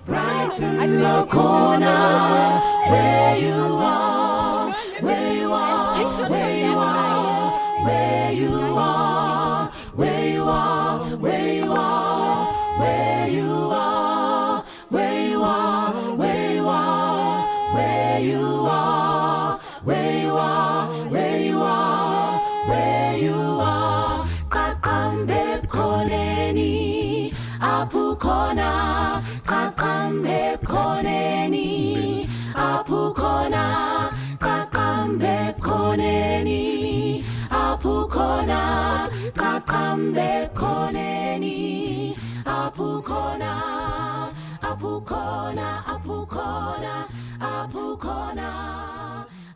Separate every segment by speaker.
Speaker 1: brighten the corner where you are, where you are, where you are, where you are, where you are, where you are, where you are, where you are, where you are, where you are, where you are, where you are, where you are. Qaqambe khoneni apukhona, qaqambe khoneni apukhona, qaqambe khoneni apukhona, qaqambe khoneni apukhona, apukhona, apukhona, apukhona,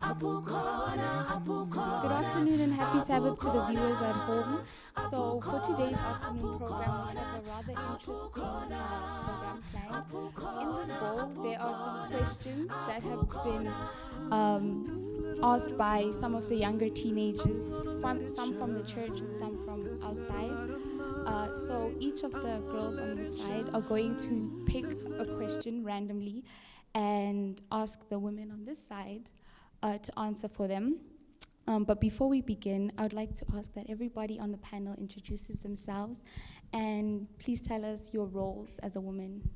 Speaker 1: apukhona, apukhona.
Speaker 2: Good afternoon and happy Sabbath to the viewers at home. So for today's afternoon program, we have a rather interesting program planned. In this bowl, there are some questions that have been asked by some of the younger teenagers, some from the church and some from outside. So each of the girls on the side are going to pick a question randomly and ask the women on this side to answer for them. But before we begin, I would like to ask that everybody on the panel introduces themselves and please tell us your roles as a woman.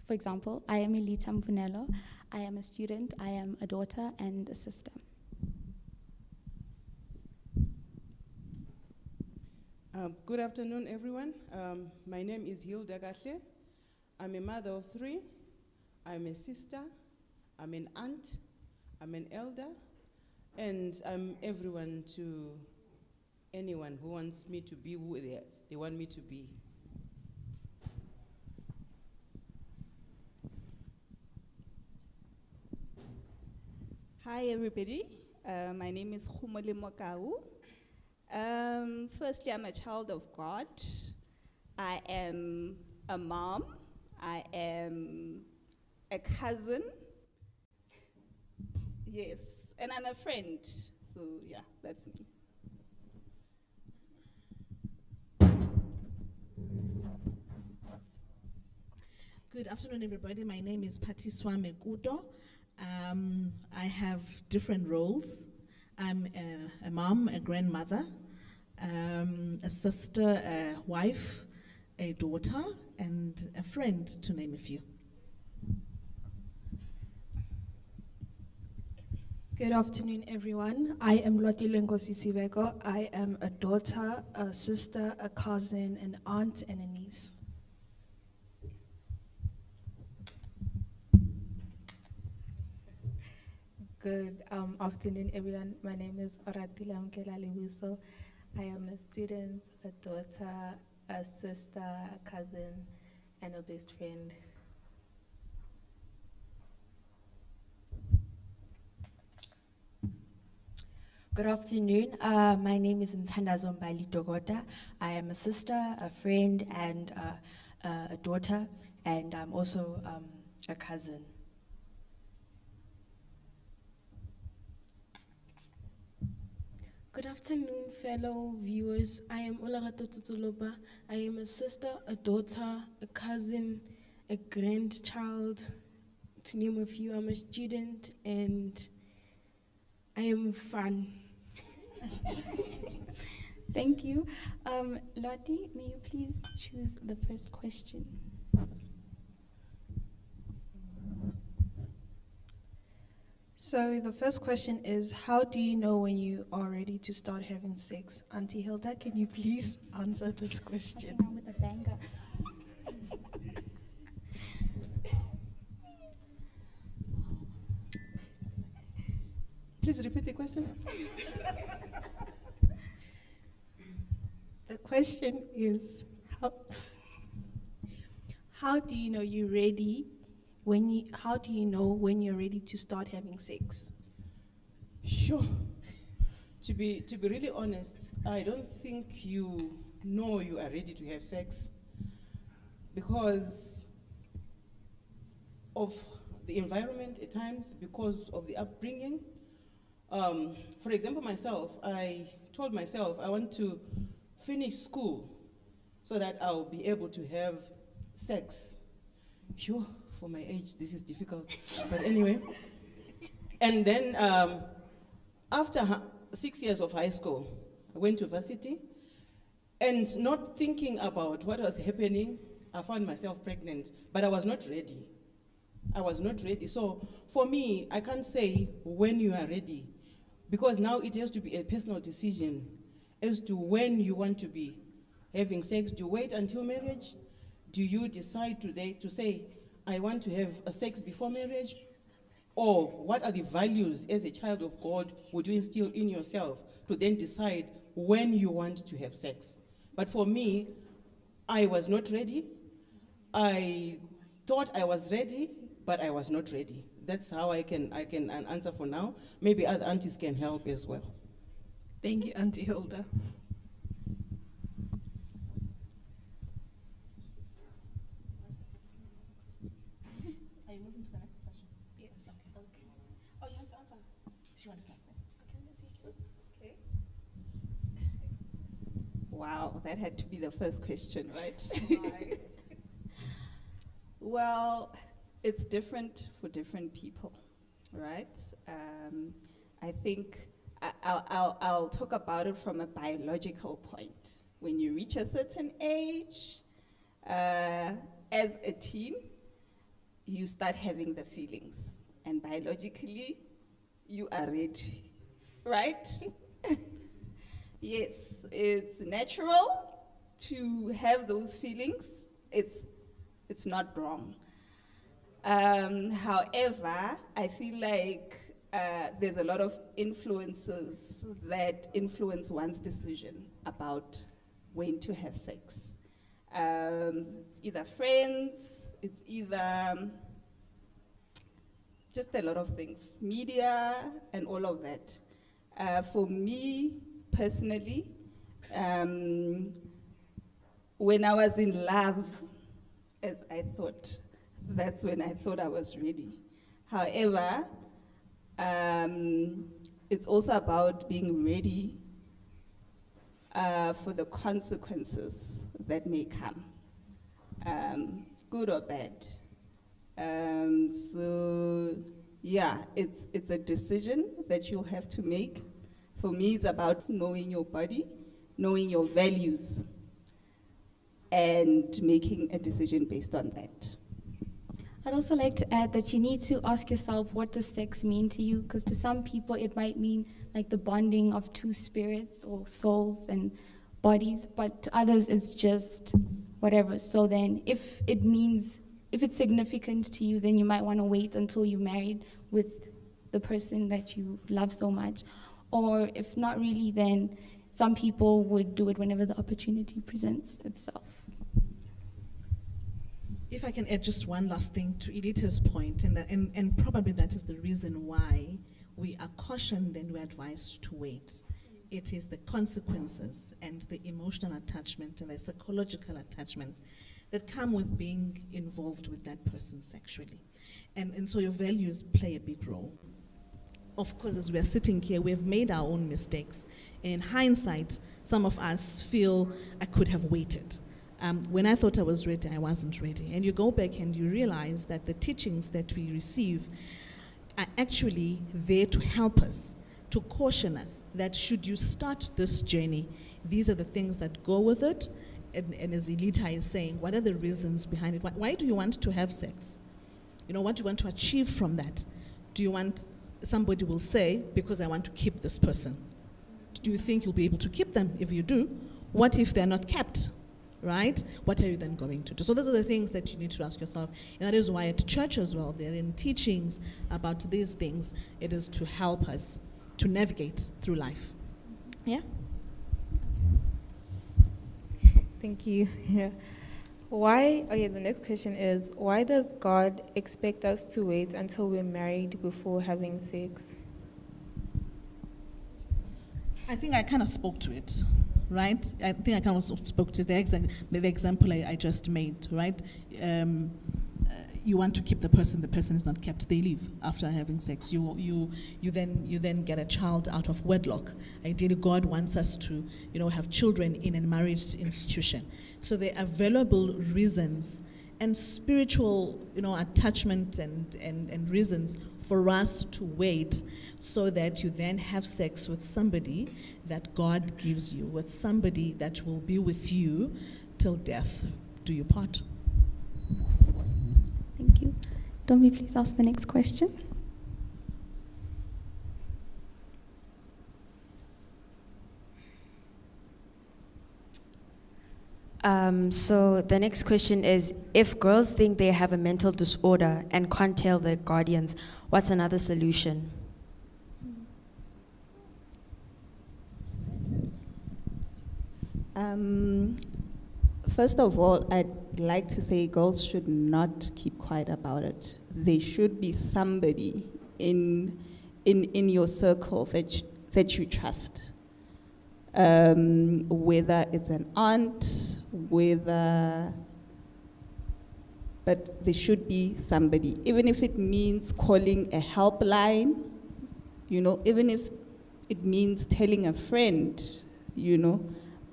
Speaker 2: For example, I am Elita Mvunelo. I am a student, I am a daughter and a sister.
Speaker 3: Good afternoon, everyone. My name is Hilda Gatle. I'm a mother of 3. I'm a sister. I'm an aunt. I'm an elder. And I'm everyone to anyone who wants me to be who they want me to be.
Speaker 4: Hi, everybody. My name is Khumole Mokau. Firstly, I'm a child of God. I am a mom. I am a cousin. Yes. And I'm a friend, so yeah, that's me.
Speaker 5: Good afternoon, everybody. My name is Patiswa Mekuto. I have different roles. I'm a mom, a grandmother, a sister, a wife, a daughter, and a friend, to name a few.
Speaker 6: Good afternoon, everyone. I am Lotile Ngosi Sibeko. I am a daughter, a sister, a cousin, an aunt, and a niece.
Speaker 7: Good afternoon, everyone. My name is Oratile Mkela Lewiso. I am a student, a daughter, a sister, a cousin, and a best friend.
Speaker 8: Good afternoon. My name is Mthandazo Mbali Dogota. I am a sister, a friend, and a daughter, and I'm also a cousin.
Speaker 9: Good afternoon, fellow viewers. I am Olagato Tutuloba. I am a sister, a daughter, a cousin, a grandchild, to name a few. I'm a student, and I am fun.
Speaker 2: Thank you. Lottie, may you please choose the first question?
Speaker 6: So the first question is, how do you know when you are ready to start having sex? Auntie Hilda, can you please answer this question?
Speaker 2: With a banger.
Speaker 3: Please repeat the question.
Speaker 6: The question is, how do you know you're ready? How do you know when you're ready to start having sex?
Speaker 3: Sure. To be really honest, I don't think you know you are ready to have sex because of the environment at times, because of the upbringing. For example, myself, I told myself I want to finish school so that I'll be able to have sex. Sure, for my age, this is difficult. But anyway. And then after 6 years of high school, I went to varsity. And not thinking about what was happening, I found myself pregnant. But I was not ready. I was not ready. So for me, I can't say when you are ready. Because now it has to be a personal decision as to when you want to be having sex. Do you wait until marriage? Do you decide today to say, I want to have a sex before marriage? Or what are the values as a child of God would you instill in yourself to then decide when you want to have sex? But for me, I was not ready. I thought I was ready, but I was not ready. That's how I can answer for now. Maybe other aunties can help as well.
Speaker 6: Thank you, Auntie Hilda.
Speaker 5: Are you moving to the next question? Yes. Okay. Oh, you want to answer? She wanted to answer. Okay.
Speaker 4: Wow, that had to be the first question, right? Well, it's different for different people, right? I think I'll talk about it from a biological point. When you reach a certain age, as a teen, you start having the feelings. And biologically, you are ready, right? Yes, it's natural to have those feelings. It's not wrong. However, I feel like there's a lot of influences that influence one's decision about when to have sex. It's either friends, it's either just a lot of things, media and all of that. For me, personally, when I was in love, as I thought, that's when I thought I was ready. However, it's also about being ready for the consequences that may come, good or bad. So yeah, it's a decision that you'll have to make. For me, it's about knowing your body, knowing your values, and making a decision based on that.
Speaker 2: I'd also like to add that you need to ask yourself, what does sex mean to you? Because to some people it might mean like the bonding of two spirits or souls and bodies, but to others it's just whatever. So then if it's significant to you, then you might want to wait until you're married with the person that you love so much. Or if not really, then some people would do it whenever the opportunity presents itself.
Speaker 5: If I can add just one last thing to Edith's point, and probably that is the reason why we are cautioned and we're advised to wait. It is the consequences and the emotional attachment and the psychological attachment that come with being involved with that person sexually. And so your values play a big role. Of course, as we're sitting here, we've made our own mistakes. And in hindsight, some of us feel I could have waited. When I thought I was ready, I wasn't ready. And you go back and you realize that the teachings that we receive are actually there to help us, to caution us that should you start this journey, these are the things that go with it. And as Elita is saying, what are the reasons behind it? Why do you want to have sex? You know, what do you want to achieve from that? Do you want, somebody will say, because I want to keep this person. Do you think you'll be able to keep them? If you do, what if they're not kept? Right? What are you then going to do? So those are the things that you need to ask yourself. And that is why at church as well, there are in teachings about these things. It is to help us to navigate through life. Yeah?
Speaker 7: Thank you. Yeah. The next question is, why does God expect us to wait until we're married before having sex?
Speaker 5: I think I kind of spoke to it, right? I think I kind of spoke to the example I just made, right? You want to keep the person is not kept, they leave after having sex. You then get a child out of wedlock. Ideally, God wants us to, have children in a marriage institution. So there are valuable reasons and spiritual, attachment and reasons for us to wait, so that you then have sex with somebody that God gives you, with somebody that will be with you till death do you part.
Speaker 2: Thank you. Domi, please ask the next question.
Speaker 8: So the next question is, if girls think they have a mental disorder and can't tell their guardians, what's another solution?
Speaker 4: First of all, I'd like to say girls should not keep quiet about it. There should be somebody in your circle that you trust. Whether it's an aunt, but there should be somebody, even if it means calling a helpline, even if it means telling a friend,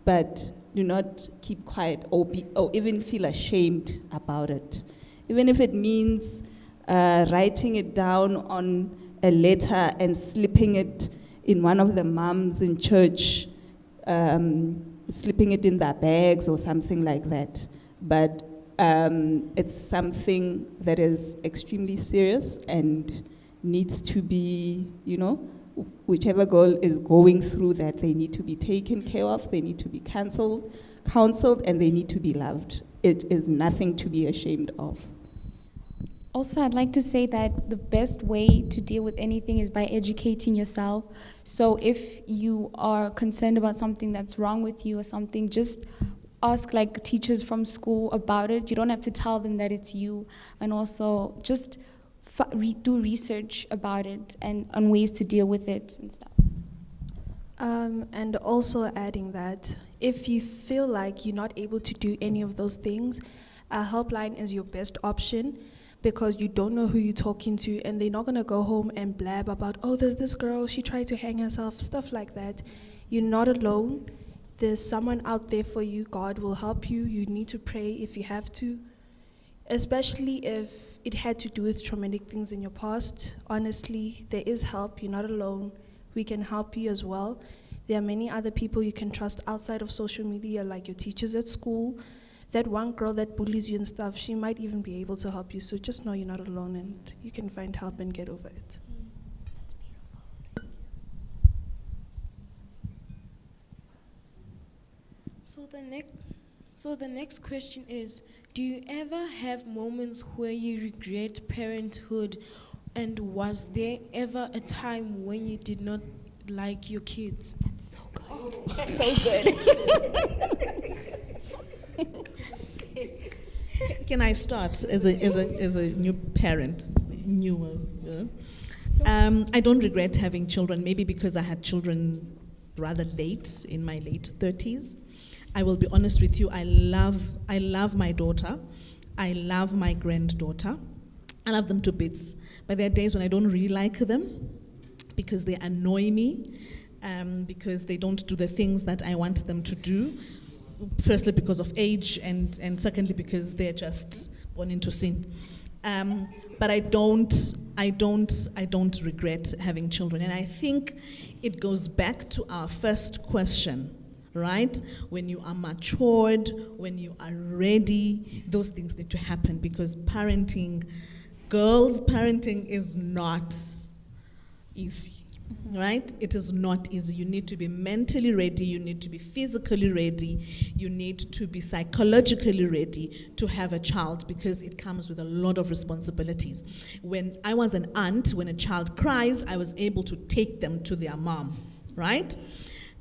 Speaker 4: but do not keep quiet or even feel ashamed about it. Even if it means writing it down on a letter and slipping it in one of the moms in church, slipping it in their bags or something like that. But it's something that is extremely serious and needs to be, whichever girl is going through that, they need to be taken care of, they need to be counseled, and they need to be loved. It is nothing to be ashamed of.
Speaker 2: Also, I'd like to say that the best way to deal with anything is by educating yourself. So if you are concerned about something that's wrong with you or something, just ask teachers from school about it. You don't have to tell them that it's you. And also just do research about it and on ways to deal with it and stuff.
Speaker 6: And also adding that if you feel like you're not able to do any of those things, a helpline is your best option, because you don't know who you're talking to, and they're not going to go home and blab about, oh, there's this girl, she tried to hang herself, stuff like that. You're not alone. There's someone out there for you. God will help you. You need to pray if you have to, especially if it had to do with traumatic things in your past. Honestly, there is help. You're not alone. We can help you as well. There are many other people you can trust outside of social media, like your teachers at school. That one girl that bullies you and stuff, she might even be able to help you. So just know you're not alone and you can find help and get over it.
Speaker 9: So the next question is, do you ever have moments where you regret parenthood, and was there ever a time when you did not like your kids?
Speaker 2: That's so good.
Speaker 5: Can I start as a new parent? I don't regret having children, maybe because I had children rather late, in my late 30s. I will be honest with you, I love my daughter. I love my granddaughter. I love them to bits. But there are days when I don't really like them because they annoy me, because they don't do the things that I want them to do. Firstly, because of age, and secondly, because they're just born into sin. But I don't regret having children. And I think it goes back to our first question, right? When you are matured, when you are ready, those things need to happen, because girls' parenting is not easy. Right? It is not easy. You need to be mentally ready, you need to be physically ready, you need to be psychologically ready to have a child, because it comes with a lot of responsibilities. When I was an aunt, when a child cries, I was able to take them to their mom, right?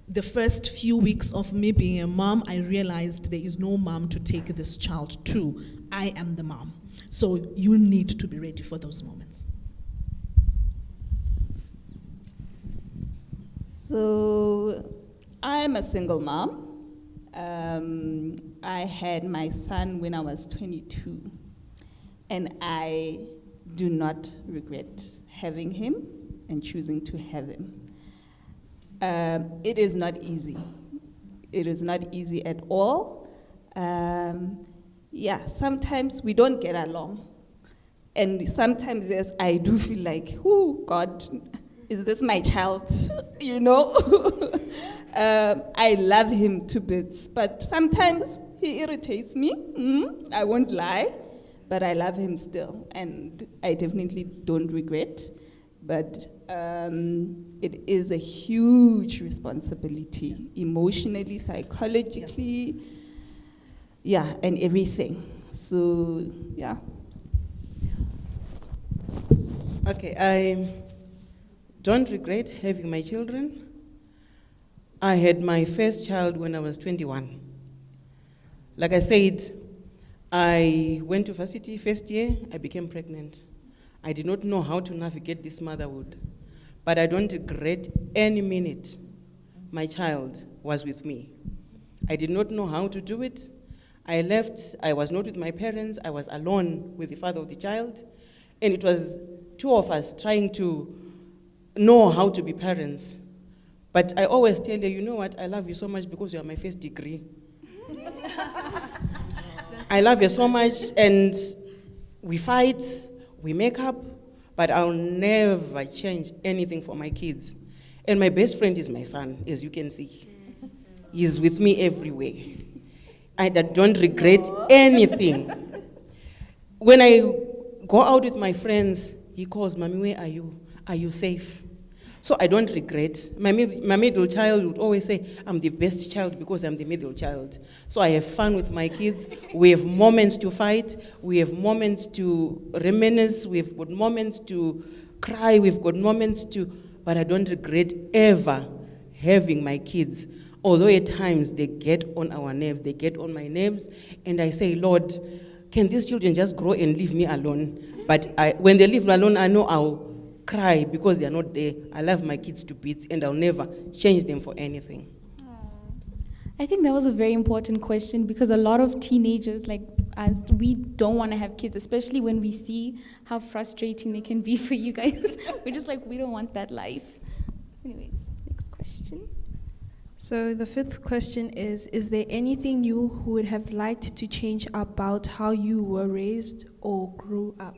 Speaker 5: The first few weeks of me being a mom, I realized there is no mom to take this child to. I am the mom. So you need to be ready for those moments.
Speaker 4: So I'm a single mom. I had my son when I was 22, and I do not regret having him and choosing to have him. It is not easy. It is not easy at all. yeah, sometimes we don't get along. And sometimes, yes, I do feel like, oh, God, is this my child? You know? I love him to bits, but sometimes he irritates me. I won't lie, but I love him still, and I definitely don't regret. But it is a huge responsibility, emotionally, psychologically, yeah, and everything. So, yeah.
Speaker 3: Okay, I don't regret having my children. I had my first child when I was 21. Like I said, I went to varsity first year, I became pregnant. I did not know how to navigate this motherhood, but I don't regret any minute my child was with me. I did not know how to do it. I left, I was not with my parents, I was alone with the father of the child, and it was two of us trying to know how to be parents. But I always tell her, you know what, I love you so much because you are my first degree. I love you so much, and we fight, we make up, but I'll never change anything for my kids. And my best friend is my son, as you can see. He's with me everywhere. I don't regret anything. When I go out with my friends, he calls, Mommy, where are you? Are you safe? So I don't regret. My middle child would always say, I'm the best child because I'm the middle child. So I have fun with my kids. We have moments to fight. We have moments to reminisce. We've got moments to cry. We've got moments to, but I don't regret ever having my kids. Although at times they get on our nerves, they get on my nerves, and I say, Lord, can these children just grow and leave me alone? But when they leave me alone, I know I'll cry because they are not there. I love my kids to bits, and I'll never change them for anything.
Speaker 2: I think that was a very important question because a lot of teenagers like us, we don't want to have kids, especially when we see how frustrating they can be for you guys. We're just like, we don't want that life. Anyways, next question.
Speaker 6: So the fifth question is there anything you would have liked to change about how you were raised or grew up?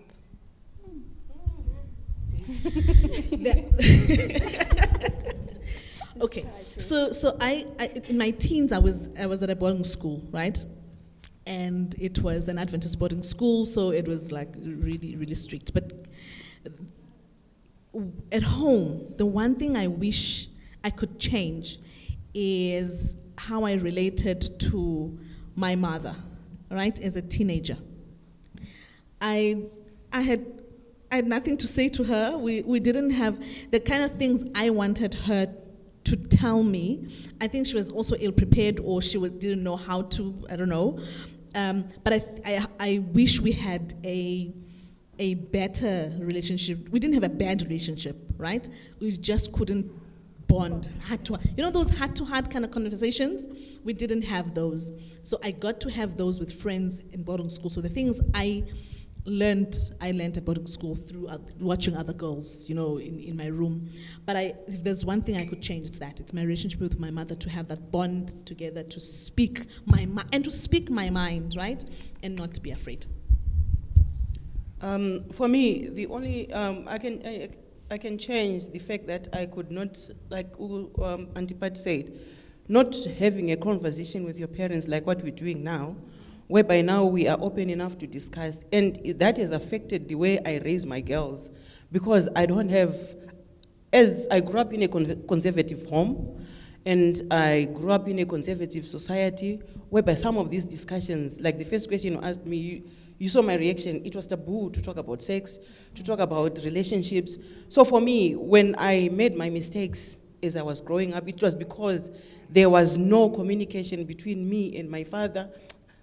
Speaker 5: Okay, so I in my teens I was at a boarding school, right? And it was an Adventist boarding school, so it was like really, really strict. But at home, the one thing I wish I could change is how I related to my mother, right, as a teenager. I had nothing to say to her. We didn't have the kind of things I wanted her to tell me. I think she was also ill-prepared, or she didn't know how to, I don't know. But I wish we had a better relationship. We didn't have a bad relationship, right? We just couldn't bond, you know those heart-to-heart kind of conversations? We didn't have those. So I got to have those with friends in boarding school. So the things I learned at boarding school through watching other girls, you know, in my room. But if there's one thing I could change, it's that. It's my relationship with my mother, to have that bond together, to speak my mind, right? And not to be afraid.
Speaker 3: For me, the only, I can change the fact that I could not, like Auntie Pat said, not having a conversation with your parents like what we're doing now, whereby now we are open enough to discuss, and that has affected the way I raise my girls, because I don't have, as I grew up in a conservative home, and I grew up in a conservative society, whereby some of these discussions, like the first question you asked me, you saw my reaction, it was taboo to talk about sex, to talk about relationships. So for me, when I made my mistakes as I was growing up, it was because there was no communication between me and my father.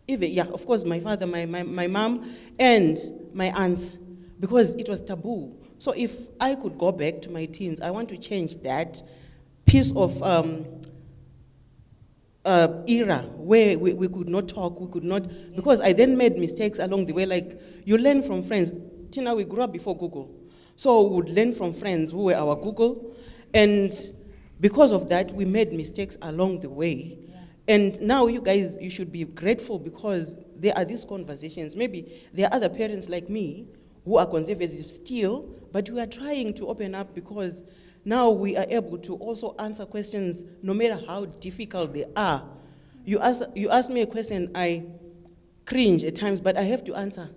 Speaker 3: Even, yeah, of course, my father, my mom, and my aunts, because it was taboo. So if I could go back to my teens, I want to change that piece of era where we could not talk, we could not, because I then made mistakes along the way. Like, you learn from friends. Tina, we grew up before Google. So we would learn from friends who were our Google. And because of that, we made mistakes along the way. And now you guys, you should be grateful because there are these conversations. Maybe there are other parents like me who are conservative still, but we are trying to open up because now we are able to also answer questions no matter how difficult they are. You ask me a question, I cringe at times, but I have to answer.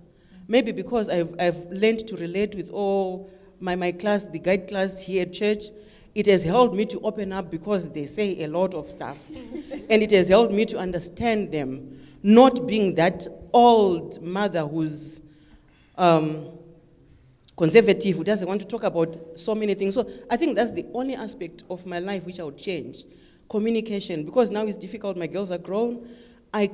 Speaker 3: Maybe because I've learned to relate with all my class, the guide class here at church. It has helped me to open up because they say a lot of stuff. And it has helped me to understand them, not being that old mother who's conservative, who doesn't want to talk about so many things. So I think that's the only aspect of my life which I would change. Communication, because now it's difficult, my girls are grown. I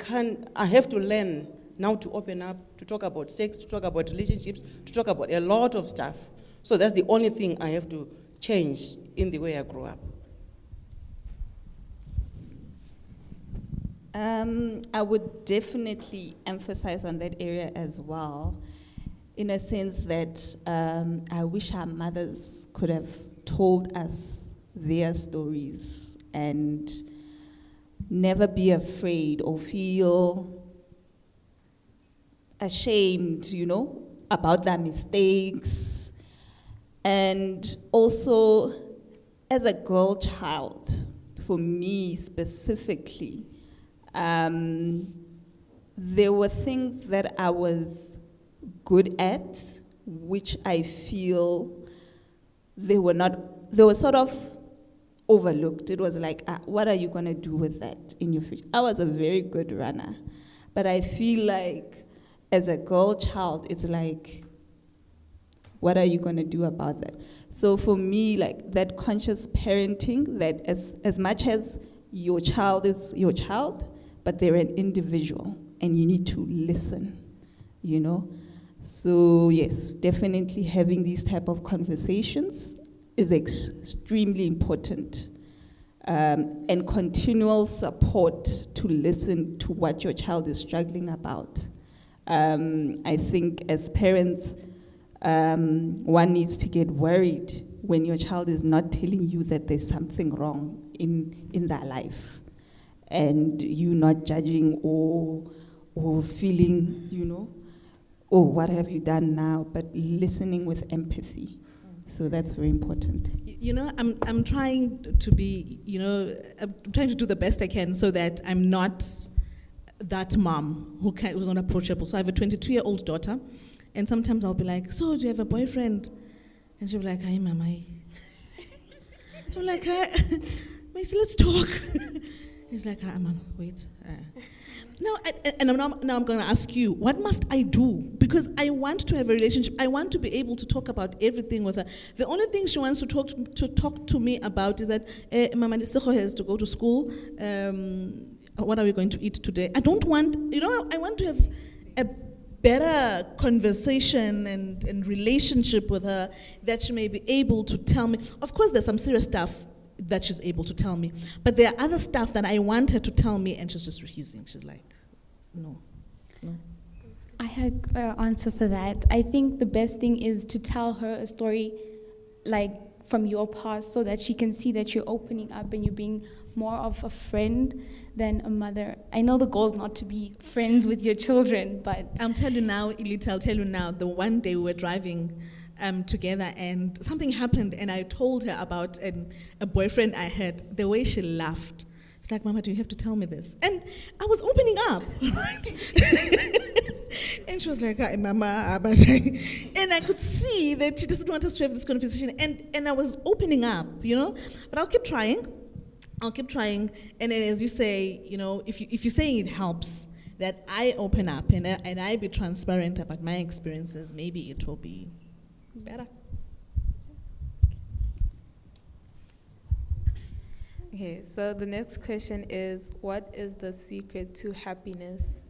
Speaker 3: have to learn now to open up, to talk about sex, to talk about relationships, to talk about a lot of stuff. So that's the only thing I have to change in the way I grew up.
Speaker 4: I would definitely emphasize on that area as well, in a sense that I wish our mothers could have told us their stories and never be afraid or feel ashamed, about their mistakes. And also, as a girl child, for me specifically, there were things that I was good at, which I feel they were sort of overlooked. It was like, what are you going to do with that in your future? I was a very good runner, but I feel like as a girl child, it's like, what are you going to do about that? So for me, like that conscious parenting, that as much as your child is your child, but they're an individual and you need to listen, So yes, definitely having these type of conversations is extremely important. And continual support to listen to what your child is struggling about. I think as parents, one needs to get worried when your child is not telling you that there's something wrong in their life, and you not judging or feeling, oh, what have you done now? But listening with empathy. So that's very important.
Speaker 5: I'm trying to be, I'm trying to do the best I can so that I'm not that mom who's not approachable. So I have a 22-year-old daughter, and sometimes I'll be like, so do you have a boyfriend? And she'll be like, hi, mama. I'm like, hi. Macy, let's talk. He's like, hi, mom, wait. Now I'm going to ask you, what must I do? Because I want to have a relationship. I want to be able to talk about everything with her. The only thing she wants to talk to me about is that Mama Lisejo has to go to school. What are we going to eat today? I don't want, I want to have a better conversation and relationship with her that she may be able to tell me. Of course, there's some serious stuff that she's able to tell me. But there are other stuff that I want her to tell me, and she's just refusing. She's like, no.
Speaker 2: I have an answer for that. I think the best thing is to tell her a story like from your past so that she can see that you're opening up and you're being more of a friend than a mother. I know the goal is not to be friends with your children, but...
Speaker 5: I'll tell you now, the one day we were driving together and something happened and I told her about a boyfriend I had. The way she laughed, she's like, Mama, do you have to tell me this? And I was opening up, right? And she was like, hi, Mama. And I could see that she doesn't want us to have this conversation. And I was opening up, But I'll keep trying. And then as you say, if you're saying it helps, that I open up and I be transparent about my experiences, maybe it will be better.
Speaker 7: Okay, so the next question is, what is the secret to happiness?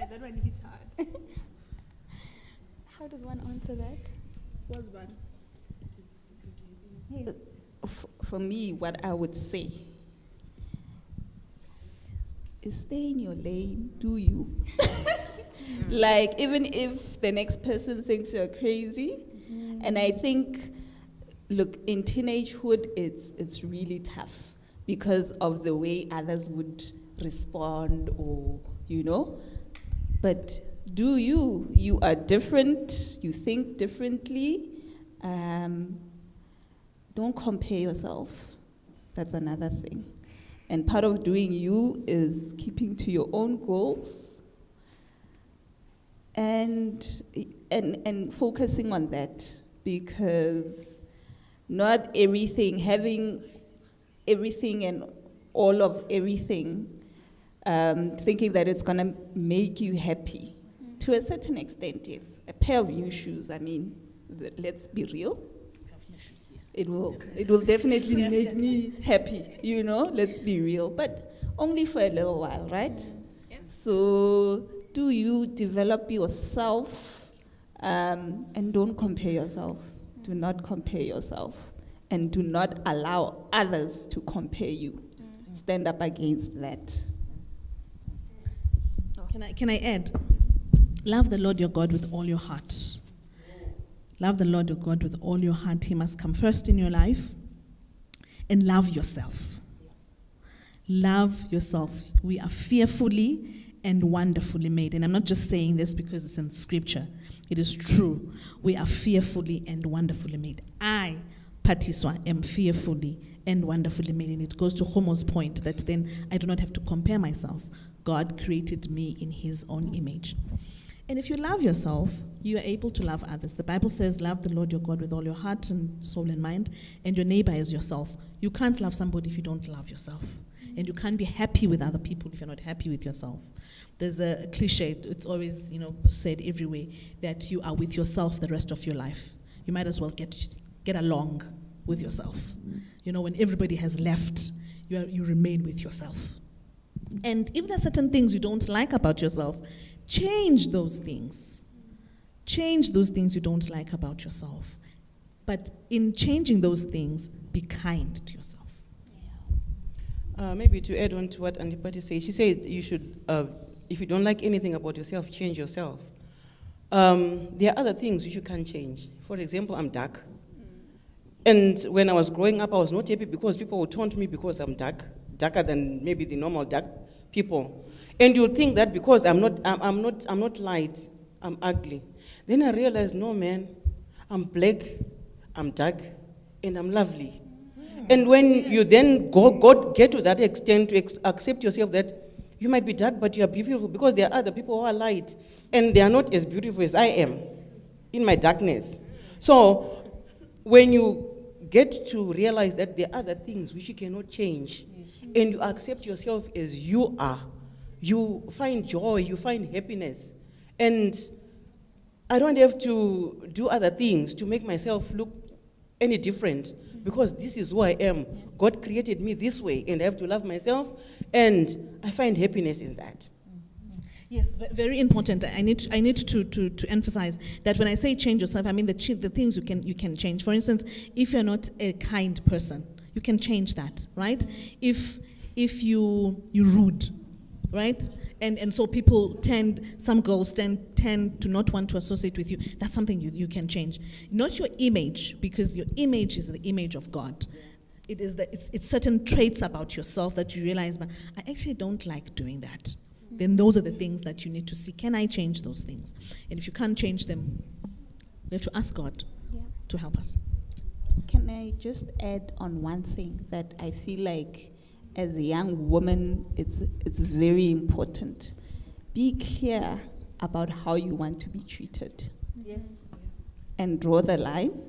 Speaker 5: That one hits hard.
Speaker 2: How does one answer that?
Speaker 5: Was one.
Speaker 4: Yes. For me, what I would say is stay in your lane, do you? Like, even if the next person thinks you're crazy, and I think look, in teenagehood, it's really tough because of the way others would respond, or, you know. But you are different, you think differently. Don't compare yourself. That's another thing. And part of doing you is keeping to your own goals and focusing on that, because not everything, having everything and all of everything, thinking that it's going to make you happy. To a certain extent, yes. A pair of new shoes, I mean, let's be real. It will definitely make me happy, you know, let's be real. But only for a little while, right? So do you develop yourself, and don't compare yourself. Do not compare yourself. And do not allow others to compare you. Stand up against that.
Speaker 5: Can I add? Love the Lord your God with all your heart. Love the Lord your God with all your heart. He must come first in your life. And love yourself. Love yourself. We are fearfully and wonderfully made. And I'm not just saying this because it's in scripture. It is true. We are fearfully and wonderfully made. I, Patiswa, am fearfully and wonderfully made. And it goes to Homo's point that then I do not have to compare myself. God created me in his own image. And if you love yourself, you are able to love others. The Bible says, love the Lord your God with all your heart and soul and mind, and your neighbor as yourself. You can't love somebody if you don't love yourself. And you can't be happy with other people if you're not happy with yourself. There's a cliche, it's always, said everywhere, that you are with yourself the rest of your life. You might as well get along with yourself. When everybody has left, you remain with yourself. And if there are certain things you don't like about yourself, change those things. Change those things you don't like about yourself. But in changing those things, be kind to yourself.
Speaker 3: Maybe to add on to what Auntie Patty said, she said you should, if you don't like anything about yourself, change yourself. There are other things which you can't change. For example, I'm dark. And when I was growing up, I was not happy because people would taunt me because I'm darker than maybe the normal dark people. And you think that because I'm not light, I'm ugly. Then I realized, no man, I'm black, I'm dark, and I'm lovely. And when you then get to that extent to accept yourself that you might be dark, but you are beautiful, because there are other people who are light, and they are not as beautiful as I am in my darkness. So when you get to realize that there are other things which you cannot change, and you accept yourself as you are, you find joy, you find happiness. And I don't have to do other things to make myself look any different, because this is who I am. God created me this way, and I have to love myself, and I find happiness in that.
Speaker 5: Yes, very important. I need to emphasize that when I say change yourself, I mean the things you can change. For instance, if you're not a kind person, you can change that, right? If you're rude, right? And so some girls tend to not want to associate with you. That's something you can change. Not your image, because your image is the image of God. It's certain traits about yourself that you realize, but I actually don't like doing that. Then those are the things that you need to see. Can I change those things? And if you can't change them, we have to ask God to help us.
Speaker 4: Can I just add on one thing that I feel like as a young woman, it's very important. Be clear about how you want to be treated.
Speaker 5: Yes.
Speaker 4: And draw the line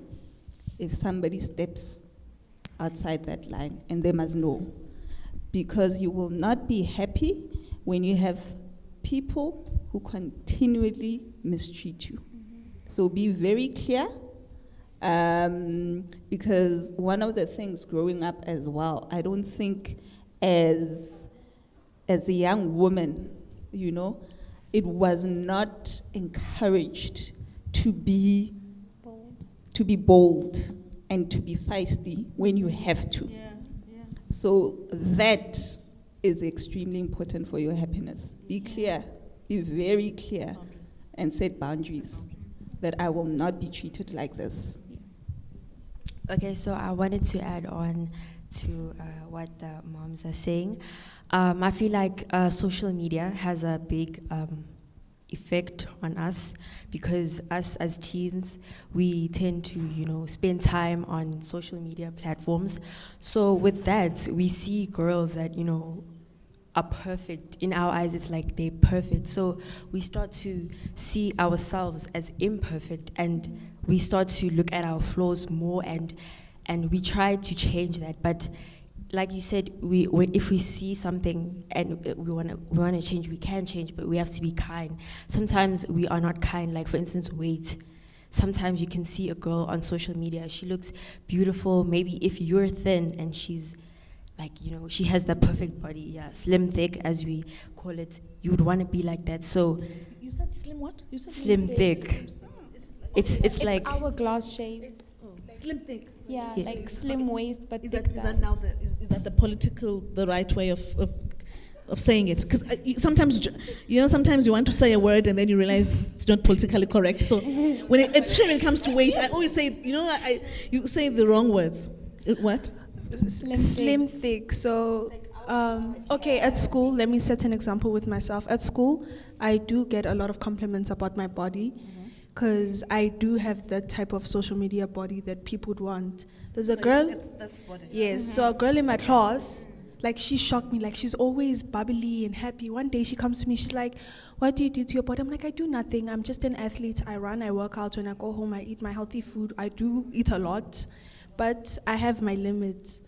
Speaker 4: if somebody steps outside that line, and they must know. Because you will not be happy when you have people who continually mistreat you. So be very clear. Because one of the things growing up as well, I don't think as a young woman, it was not encouraged to be bold and to be feisty when you have to. So that is extremely important for your happiness. Be clear, be very clear, and set boundaries that I will not be treated like this.
Speaker 8: Okay, so I wanted to add on to what the moms are saying. I feel like social media has a big effect on us because us as teens, we tend to, spend time on social media platforms. So with that, we see girls that, are perfect. In our eyes, it's like they're perfect. So we start to see ourselves as imperfect, and we start to look at our flaws more, and we try to change that. But like you said, if we see something and we want to change, we can change, but we have to be kind. Sometimes we are not kind. Like for instance, weight. Sometimes you can see a girl on social media, she looks beautiful. Maybe if you're thin and she's like, she has the perfect body, slim, thick, as we call it, you would want to be like that. So
Speaker 5: You said slim what? You said
Speaker 8: slim, thick. It's like
Speaker 2: hourglass shape.
Speaker 5: slim thick.
Speaker 2: Yeah,
Speaker 8: Yeah.
Speaker 2: like slim waist but
Speaker 5: Is
Speaker 2: thick
Speaker 5: that
Speaker 2: thighs.
Speaker 5: now the right way of saying it? Because sometimes sometimes you want to say a word and then you realize it's not politically correct. So especially when it comes to weight, I always say you say the wrong words. What?
Speaker 6: Slim thick. So, okay, at school, let me set an example with myself. At school, I do get a lot of compliments about my body because I do have that type of social media body that people would want. There's a girl.
Speaker 5: It's this body.
Speaker 6: Yes, so a girl in my class, like she shocked me. Like she's always bubbly and happy. One day she comes to me, she's like, "What do you do to your body?" I'm like, "I do nothing. I'm just an athlete. I run, I work out. When I go home, I eat my healthy food. I do eat a lot, but I have my limits."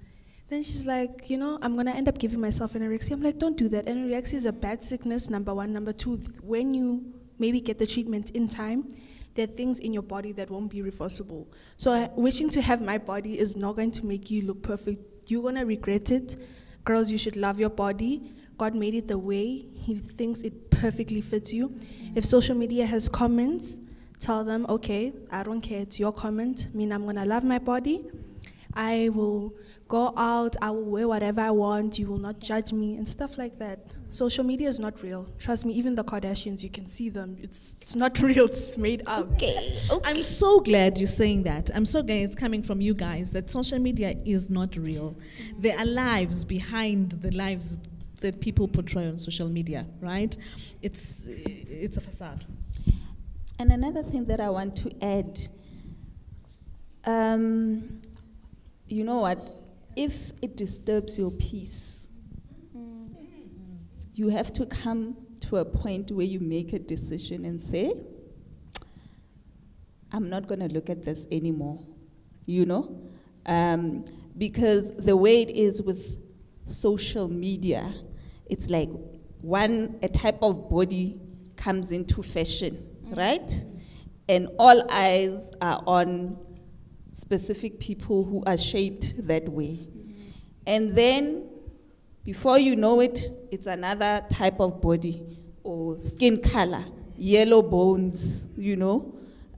Speaker 6: Then she's like, "I'm gonna end up giving myself anorexia." I'm like, "Don't do that. Anorexia is a bad sickness, number one. Number two, when you maybe get the treatment in time, there are things in your body that won't be reversible. So wishing to have my body is not going to make you look perfect. You're gonna regret it. Girls, you should love your body. God made it the way He thinks it perfectly fits you. If social media has comments, tell them, okay, I don't care, it's your comment. I'm gonna love my body. I will go out, I will wear whatever I want, you will not judge me, and stuff like that. Social media is not real. Trust me, even the Kardashians, you can see them. It's not real, it's made up.
Speaker 2: Okay.
Speaker 5: I'm so glad you're saying that. I'm so glad it's coming from you guys that social media is not real. There are lives behind the lives that people portray on social media, right? It's a facade.
Speaker 4: And another thing that I want to add, you know what? If it disturbs your peace, you have to come to a point where you make a decision and say, I'm not going to look at this anymore, because the way it is with social media, it's like a type of body comes into fashion, right? And all eyes are on specific people who are shaped that way. And then, before you know it, it's another type of body or skin color, yellow bones,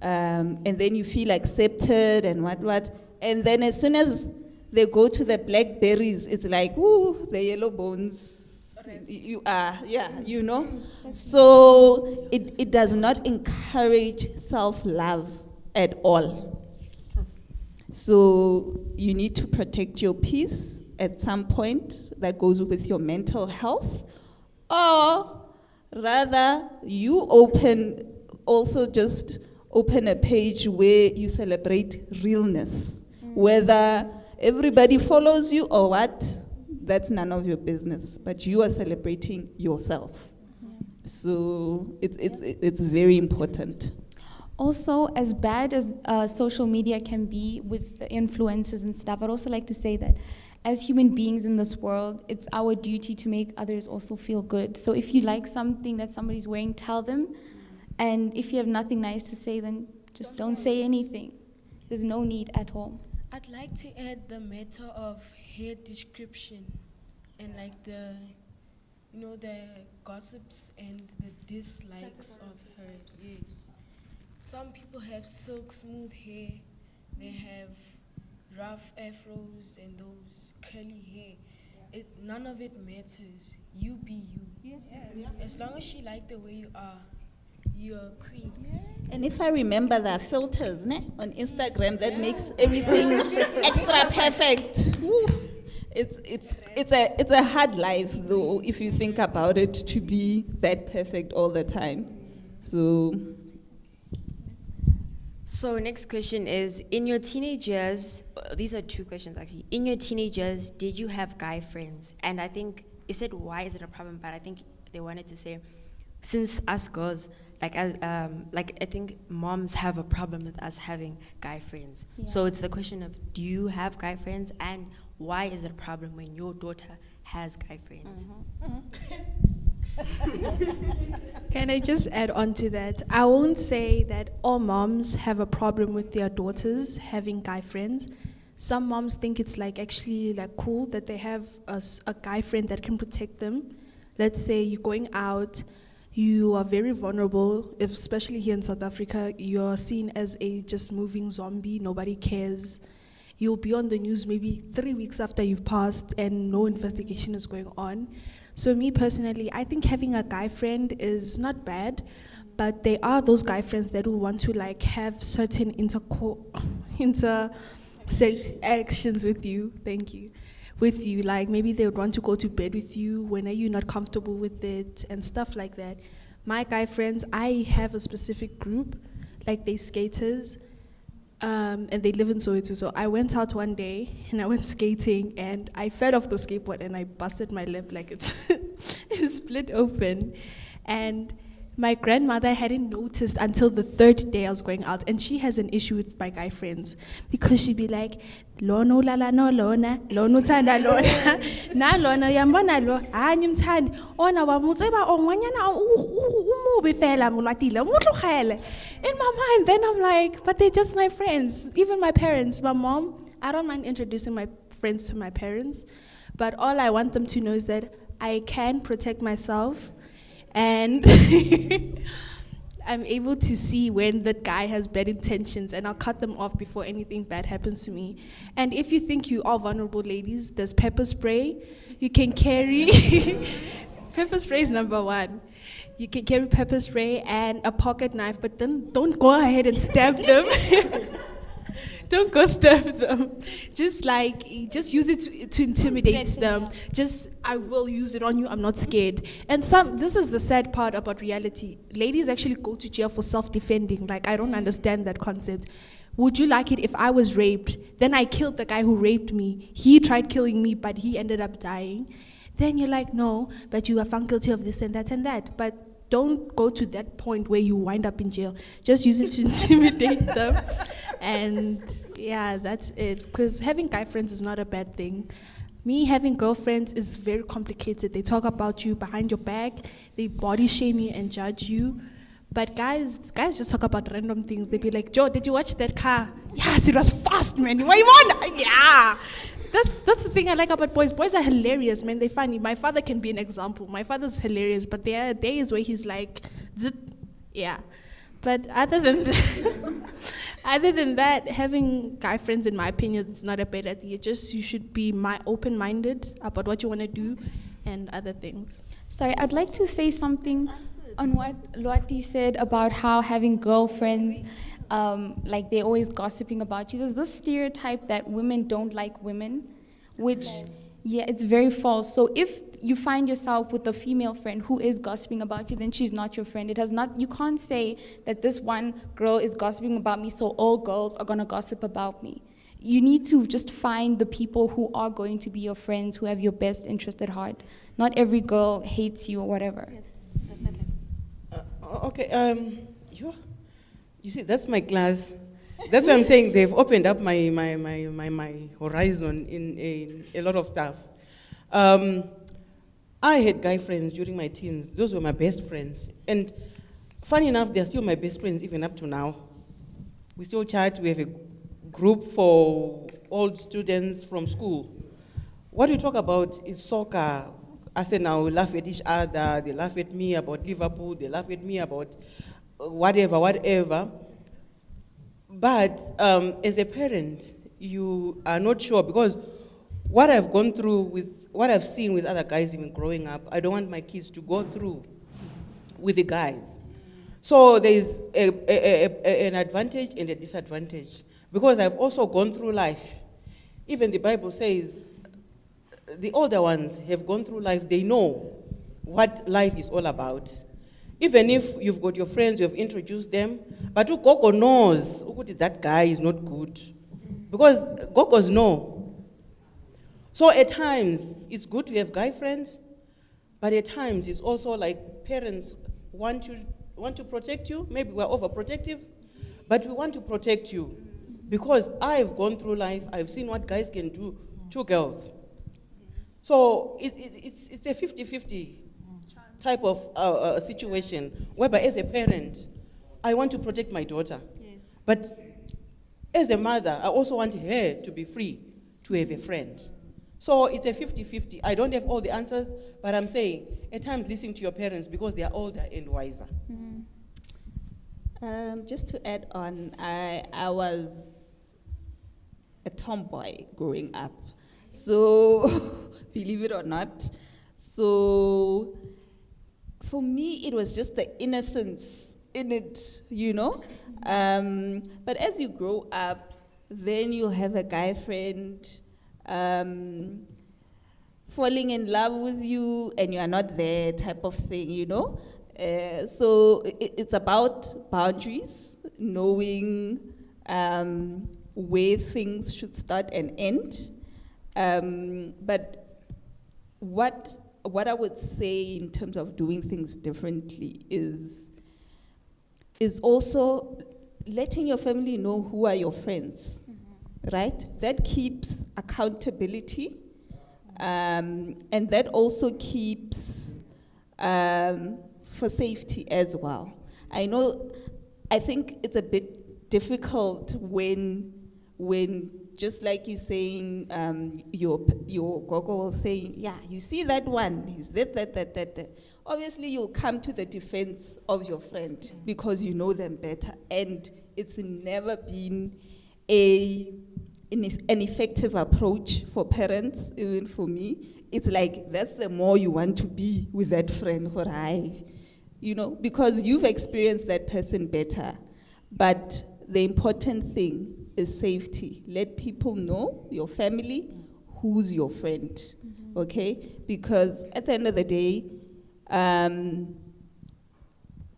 Speaker 4: and then you feel accepted and what. And then as soon as they go to the blackberries, it's like, ooh, the yellow bones. You are, So it does not encourage self-love at all. So you need to protect your peace at some point. That goes with your mental health. Or rather, you just open a page where you celebrate realness. Whether everybody follows you or what, that's none of your business. But you are celebrating yourself. So it's very important.
Speaker 2: Also, as bad as social media can be with the influencers and stuff, I'd also like to say that as human beings in this world, it's our duty to make others also feel good. So if you like something that somebody's wearing, tell them. And if you have nothing nice to say, then just don't say anything. There's no need at all.
Speaker 9: I'd like to add the matter of hair description and like the gossips and the dislikes of her. Yes. Some people have silk smooth hair, they have rough afros and those curly hair. None of it matters. You be you. As long as she like the way you are, your creed.
Speaker 4: And if I remember, there are filters on Instagram that makes everything extra perfect. Woo. It's a hard life, though, if you think about it, to be that perfect all the time.
Speaker 8: So next question is, in your teenage years, these are two questions actually. In your teenage years, did you have guy friends? And I think, it said, why is it a problem? But I think they wanted to say, since us girls, I think moms have a problem with us having guy friends.
Speaker 2: Yeah.
Speaker 8: So it's the question of, do you have guy friends? And why is it a problem when your daughter has guy friends?
Speaker 6: Can I just add on to that? I won't say that all moms have a problem with their daughters having guy friends. Some moms think it's actually cool that they have a guy friend that can protect them. Let's say you're going out, you are very vulnerable, especially here in South Africa, you're seen as a just moving zombie, nobody cares. You'll be on the news maybe 3 weeks after you've passed and no investigation is going on. So me personally, I think having a guy friend is not bad, but there are those guy friends that will want to have certain actions with you. Thank you. With you, maybe they would want to go to bed with you when you're not comfortable with it and stuff like that. My guy friends, I have a specific group, they skaters, and they live in Soweto. So I went out one day and I went skating and I fell off the skateboard and I busted my lip it split open. And my grandmother hadn't noticed until the third day I was going out, and she has an issue with my guy friends because she'd be like, "Lono lala no lona, lono tanda lona, na lona yambona lo, anyim tandi, ona wa mutseba ongwanyana umubi fela mulatile, mutlogele." In my mind, then I'm like, but they're just my friends. Even my parents, my mom, I don't mind introducing my friends to my parents, but all I want them to know is that I can protect myself. And I'm able to see when the guy has bad intentions, and I'll cut them off before anything bad happens to me. And if you think you are vulnerable, ladies, there's pepper spray. You can carry. Pepper spray is number one. You can carry pepper spray and a pocket knife, but then don't go ahead and stab them. Don't go stab them. Just use it to intimidate them. I will use it on you, I'm not scared. And this is the sad part about reality. Ladies actually go to jail for self-defending. I don't understand that concept. Would you like it if I was raped? Then I killed the guy who raped me. He tried killing me, but he ended up dying. Then you're like, no, but you are found guilty of this and that and that. But don't go to that point where you wind up in jail. Just use it to intimidate them. And yeah, that's it. Because having guy friends is not a bad thing. Me having girlfriends is very complicated. They talk about you behind your back. They body shame you and judge you. But guys just talk about random things. They be like, "Joe, did you watch that car? Yes, it was fast, man. What you want?" Yeah. That's the thing I like about boys. Boys are hilarious, man. They're funny. My father can be an example. My father's hilarious, but there are days where he's like, "Zit." Yeah. But other than that, having guy friends, in my opinion, is not a bad idea. You should be open-minded about what you want to do and other things.
Speaker 2: Sorry, I'd like to say something on what Lwati said about how having girlfriends, they're always gossiping about you. There's this stereotype that women don't like women, which, yeah, it's very false. So if you find yourself with a female friend who is gossiping about you, then she's not your friend. You can't say that this one girl is gossiping about me, so all girls are gonna gossip about me. You need to just find the people who are going to be your friends, who have your best interest at heart. Not every girl hates you or whatever.
Speaker 3: Yes, okay, you see, that's my class. That's why I'm saying they've opened up my horizon in a lot of stuff. I had guy friends during my teens. Those were my best friends. And funny enough, they're still my best friends even up to now. We still chat. We have a group for old students from school. What we talk about is soccer. Arsenal, we laugh at each other. They laugh at me about Liverpool. They laugh at me about whatever. But as a parent, you are not sure, because what I've gone through what I've seen with other guys even growing up, I don't want my kids to go through with the guys. So there is an advantage and a disadvantage. Because I've also gone through life. Even the Bible says, the older ones have gone through life, they know what life is all about. Even if you've got your friends, you have introduced them, but ugogo knows that guy is not good. Because gogos know. So at times, it's good to have guy friends, but at times it's also like parents want to protect you. Maybe we're overprotective, but we want to protect you. Because I've gone through life, I've seen what guys can do to girls. So it's a 50-50 type of situation, whereby as a parent, I want to protect my daughter.
Speaker 4: Yes.
Speaker 3: But as a mother, I also want her to be free to have a friend. So it's a 50-50. I don't have all the answers, but I'm saying, at times listen to your parents because they are older and wiser.
Speaker 4: Just to add on, I was a tomboy growing up. So, believe it or not. So, for me, it was just the innocence in it, you know? But as you grow up, then you'll have a guy friend falling in love with you and you are not there type of thing, you know? So it's about boundaries, knowing where things should start and end. But what I would say in terms of doing things differently is also letting your family know who are your friends, right? That keeps accountability, and that also keeps for safety as well. I think it's a bit difficult when just like you saying, your gogo will say, yeah, you see that one, he's that. Obviously, you'll come to the defense of your friend because you know them better. And it's never been an effective approach for parents, even for me. It's like, that's the more you want to be with that friend, you know, because you've experienced that person better. But the important thing is safety. Let people know, your family, who's your friend, okay? Because at the end of the day,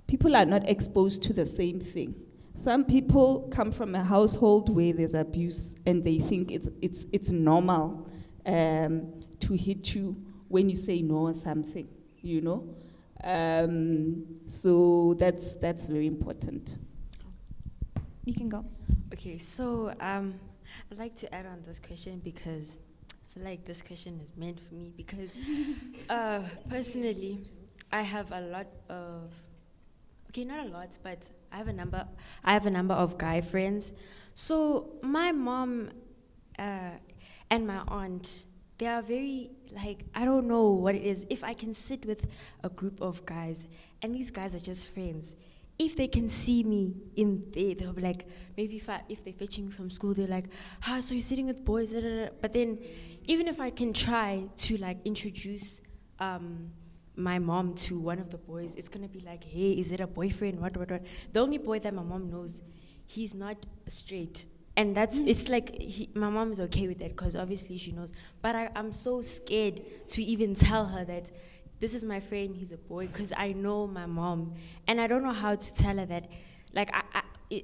Speaker 4: people are not exposed to the same thing. Some people come from a household where there's abuse and they think it's normal to hit you when you say no or something, you know? So that's very important.
Speaker 2: You can go.
Speaker 8: Okay, so I'd like to add on this question because I feel like this question is meant for me because personally, I have a lot of, okay, not a lot, but I have a number of guy friends. So my mom and my aunt, they are very, like, I don't know what it is. If I can sit with a group of guys and these guys are just friends, if they can see me in there, they'll be like, maybe if they're fetching me from school, they're like, so you're sitting with boys, da, da, da. But then, even if I can try to like introduce my mom to one of the boys, it's gonna be like, hey, is it a boyfriend, what. The only boy that my mom knows, he's not straight. And that's, it's like, my mom is okay with that, because obviously she knows. But I'm so scared to even tell her that, this is my friend, he's a boy, because I know my mom. And I don't know how to tell her that. Like,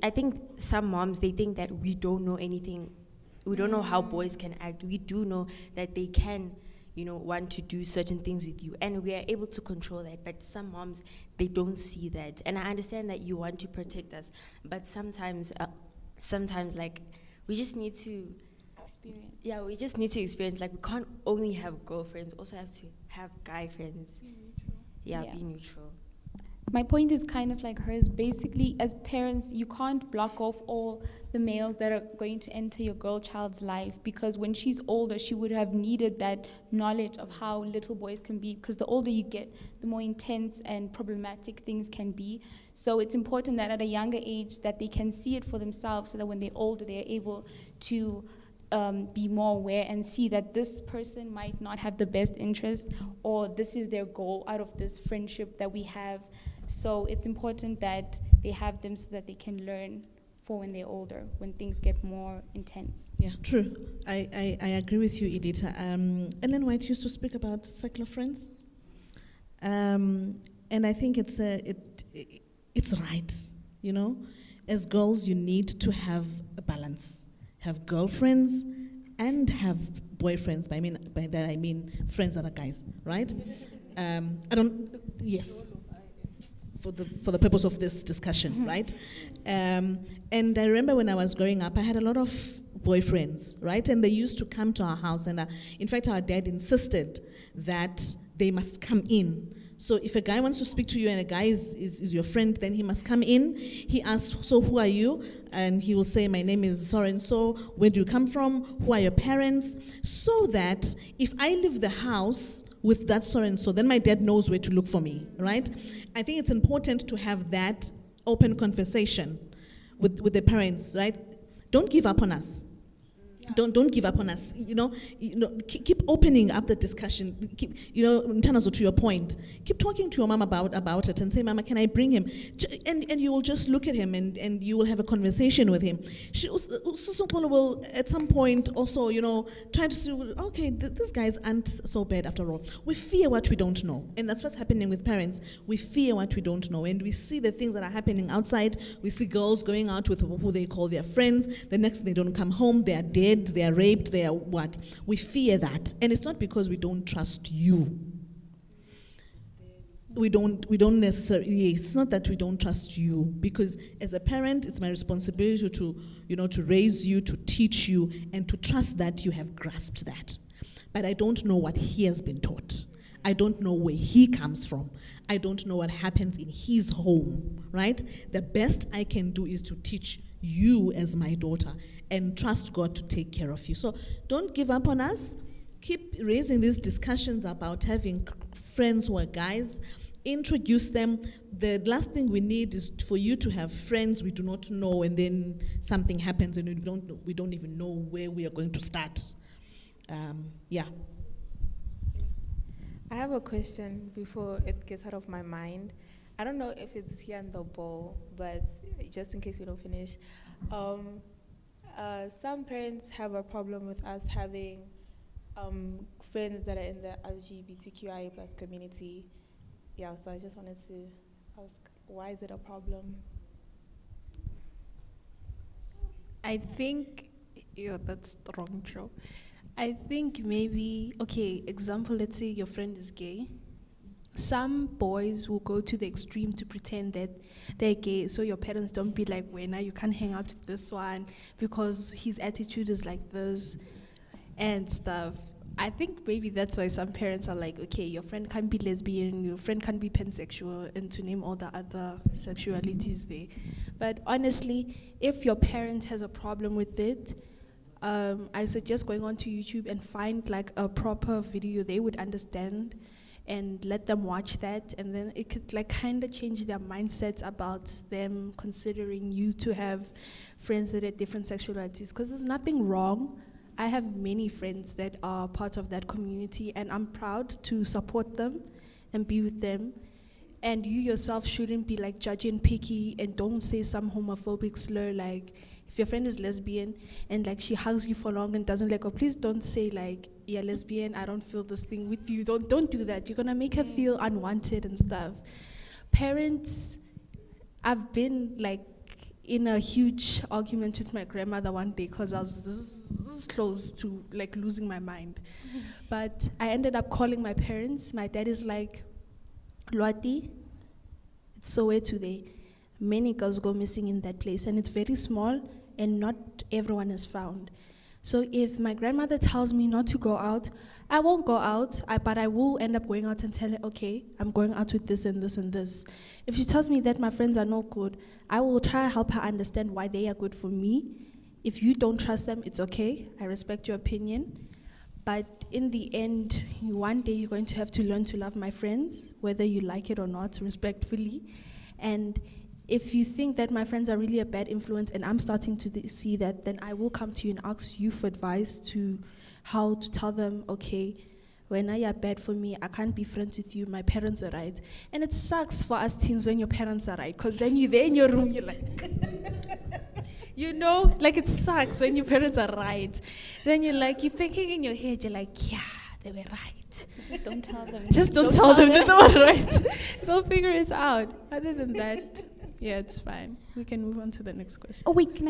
Speaker 8: I think some moms, they think that we don't know anything. We don't know how boys can act. We do know that they can, you know, want to do certain things with you. And we are able to control that. But some moms, they don't see that. And I understand that you want to protect us. But sometimes like, we just need to experience. Yeah, we just need to experience. Like, we can't only have girlfriends, also have to have guy friends. Be neutral.
Speaker 2: My point is kind of like hers. Basically, as parents, you can't block off all the males that are going to enter your girl child's life, because when she's older, she would have needed that knowledge of how little boys can be, because the older you get, the more intense and problematic things can be. So it's important that at a younger age that they can see it for themselves, so that when they're older, they're able to be more aware and see that this person might not have the best interest, or this is their goal out of this friendship that we have. So it's important that they have them so that they can learn for when they're older, when things get more intense.
Speaker 5: Yeah, true. I agree with you, Edita. Ellen White used to speak about secular friends. And I think it's right, you know. As girls, you need to have a balance. Have girlfriends and have boyfriends. By that I mean friends that are guys, right? Yes. For the purpose of this discussion, right? And I remember when I was growing up, I had a lot of boyfriends, right? And they used to come to our house, and in fact, our dad insisted that they must come in. So if a guy wants to speak to you and a guy is your friend, then he must come in. He asks, so who are you? And he will say, my name is so-and-so. Where do you come from? Who are your parents? So that if I leave the house with that so-and-so, then my dad knows where to look for me, right? I think it's important to have that open conversation with the parents, right? Don't give up on us. Don't give up on us. Keep opening up the discussion. Keep, Mtanazo, to your point, keep talking to your mom about it and say, Mama, can I bring him? And you will just look at him and you will have a conversation with him. Susan will at some point also, try to say, okay, these guys aren't so bad after all. We fear what we don't know, and that's what's happening with parents. We fear what we don't know, and we see the things that are happening outside. We see girls going out with who they call their friends. The next they don't come home, they are dead. They are raped, they are what? We fear that. And it's not because we don't trust you. We don't necessarily, it's not that we don't trust you, because as a parent, it's my responsibility to raise you, to teach you, and to trust that you have grasped that. But I don't know what he has been taught. I don't know where he comes from. I don't know what happens in his home, right? The best I can do is to teach you as my daughter and trust God to take care of you. So don't give up on us. Keep raising these discussions about having friends who are guys. Introduce them. The last thing we need is for you to have friends we do not know, and then something happens and we don't even know where we are going to start. Yeah.
Speaker 7: I have a question before it gets out of my mind. I don't know if it's here in the bowl, but just in case we don't finish. Some parents have a problem with us having friends that are in the LGBTQIA+ community. Yeah, so I just wanted to ask, why is it a problem?
Speaker 6: I think, that's wrong, Joe. I think maybe, example, let's say your friend is gay. Some boys will go to the extreme to pretend that they're gay, so your parents don't be like, well, now you can't hang out with this one because his attitude is like this and stuff. I think maybe that's why some parents are like, okay, your friend can be lesbian, your friend can be pansexual, and to name all the other sexualities there. But honestly, if your parent has a problem with it, I suggest going onto YouTube and find like a proper video they would understand, and let them watch that, and then it could like kind of change their mindsets about them considering you to have friends that are different sexualities, because there's nothing wrong. I have many friends that are part of that community, and I'm proud to support them and be with them. And you yourself shouldn't be like judging picky, and don't say some homophobic slur like, if your friend is lesbian and like she hugs you for long and doesn't let go, please don't say like, yeah, lesbian, I don't feel this thing with you. Don't do that. You're gonna make her feel unwanted and stuff. Parents, I've been like in a huge argument with my grandmother one day because I was this close to like losing my mind. But I ended up calling my parents. My dad is like, Lwati, it's Soweto today. Many girls go missing in that place, and it's very small, and not everyone is found. So if my grandmother tells me not to go out, I won't go out, but I will end up going out and tell her, okay, I'm going out with this and this and this. If she tells me that my friends are no good, I will try to help her understand why they are good for me. If you don't trust them, it's okay. I respect your opinion. But in the end, one day you're going to have to learn to love my friends, whether you like it or not, respectfully. And if you think that my friends are really a bad influence and I'm starting to see that, then I will come to you and ask you for advice to how to tell them, okay, when you're bad for me, I can't be friends with you, my parents were right. And it sucks for us teens when your parents are right, because then you're there in your room, you're like, you know, like it sucks when your parents are right. Then you're thinking in your head, you're like, yeah, they were right.
Speaker 2: Just don't tell them.
Speaker 6: Just don't tell them that they were right. They'll figure it out. Other than that, yeah, it's fine. We can move on to the next question.
Speaker 2: Oh wait,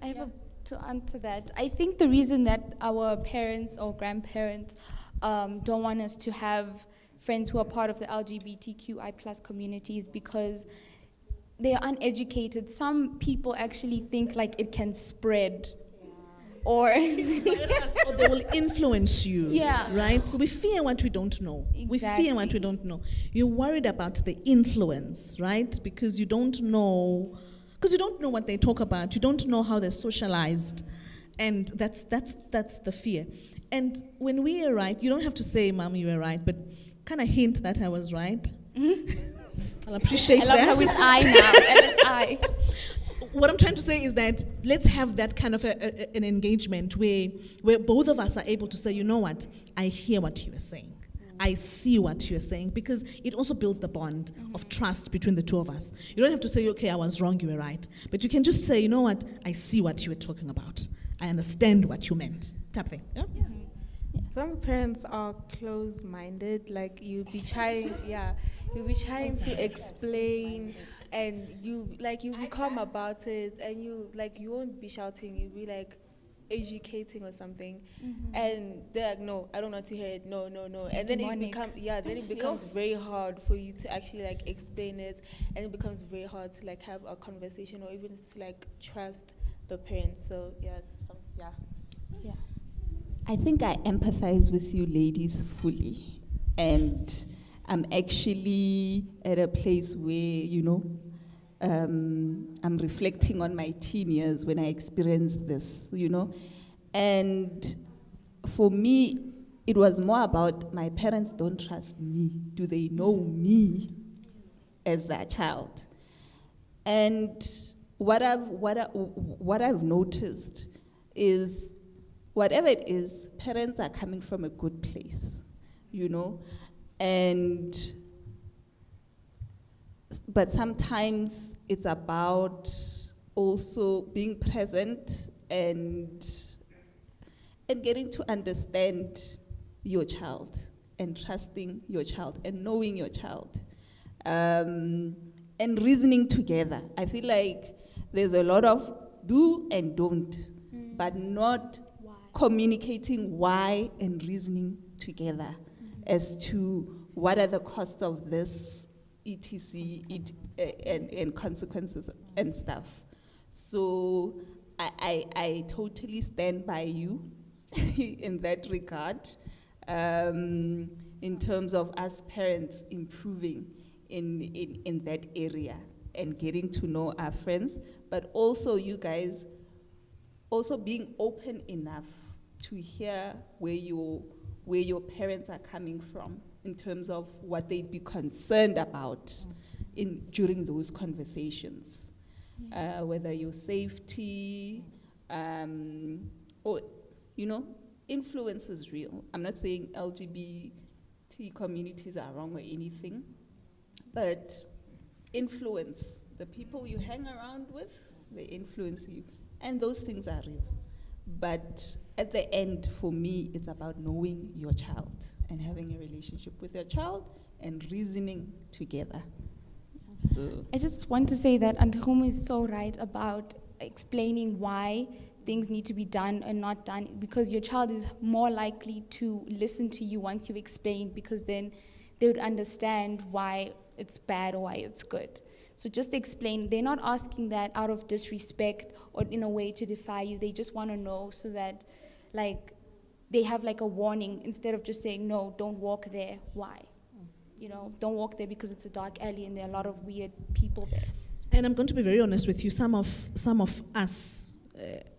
Speaker 2: I have to answer that. I think the reason that our parents or grandparents don't want us to have friends who are part of the LGBTQI plus community is because they are uneducated. Some people actually think like it can spread. Or
Speaker 5: Or they will influence you.
Speaker 2: Yeah.
Speaker 5: Right? We fear what we don't know. We fear what we don't know. You're worried about the influence, right? Because you don't know what they talk about. You don't know how they're socialized. And that's the fear. And when we are right, you don't have to say, Mom, you were right, but kind of hint that I was right. I'll appreciate that.
Speaker 2: I love how it's I now, and it's I.
Speaker 5: What I'm trying to say is that let's have that kind of an engagement where both of us are able to say, you know what, I hear what you are saying. I see what you're saying, because it also builds the bond of trust between the two of us. You don't have to say, okay, I was wrong, you were right. But you can just say, you know what, I see what you were talking about. I understand what you meant, type thing. Yeah?
Speaker 10: Yeah. Some parents are closed-minded, like you'll be trying to explain, and you will come about it, and you won't be shouting, you'll be like educating or something, and they're like, no, I don't want to hear it, no, and then it becomes very hard for you to actually explain it, and it becomes very hard to have a conversation or even to trust the parents. So yeah.
Speaker 4: I think I empathize with you ladies fully, and I'm actually at a place where, I'm reflecting on my teen years when I experienced this, and for me, it was more about my parents don't trust me. Do they know me as their child? And what I've noticed is, whatever it is, parents are coming from a good place, but sometimes it's about also being present and getting to understand your child and trusting your child and knowing your child, and reasoning together. I feel like there's a lot of do and don't, but not communicating why and reasoning together as to what are the costs of this, etc., and consequences and stuff. So I totally stand by you in that regard, in terms of us parents improving in that area and getting to know our friends, but also you guys also being open enough to hear where your parents are coming from in terms of what they'd be concerned about during those conversations, whether your safety, or influence is real. I'm not saying LGBT communities are wrong or anything, but influence, the people you hang around with, they influence you, and those things are real. But at the end, for me, it's about knowing your child and having a relationship with your child and reasoning together. So
Speaker 2: I just want to say that Antuhumu is so right about explaining why things need to be done and not done, because your child is more likely to listen to you once you explain, because then they would understand why it's bad or why it's good. So just explain. They're not asking that out of disrespect or in a way to defy you. They just want to know so that they have a warning instead of just saying, no, don't walk there. Why? Don't walk there because it's a dark alley and there are a lot of weird people there.
Speaker 5: And I'm going to be very honest with you. Some of us,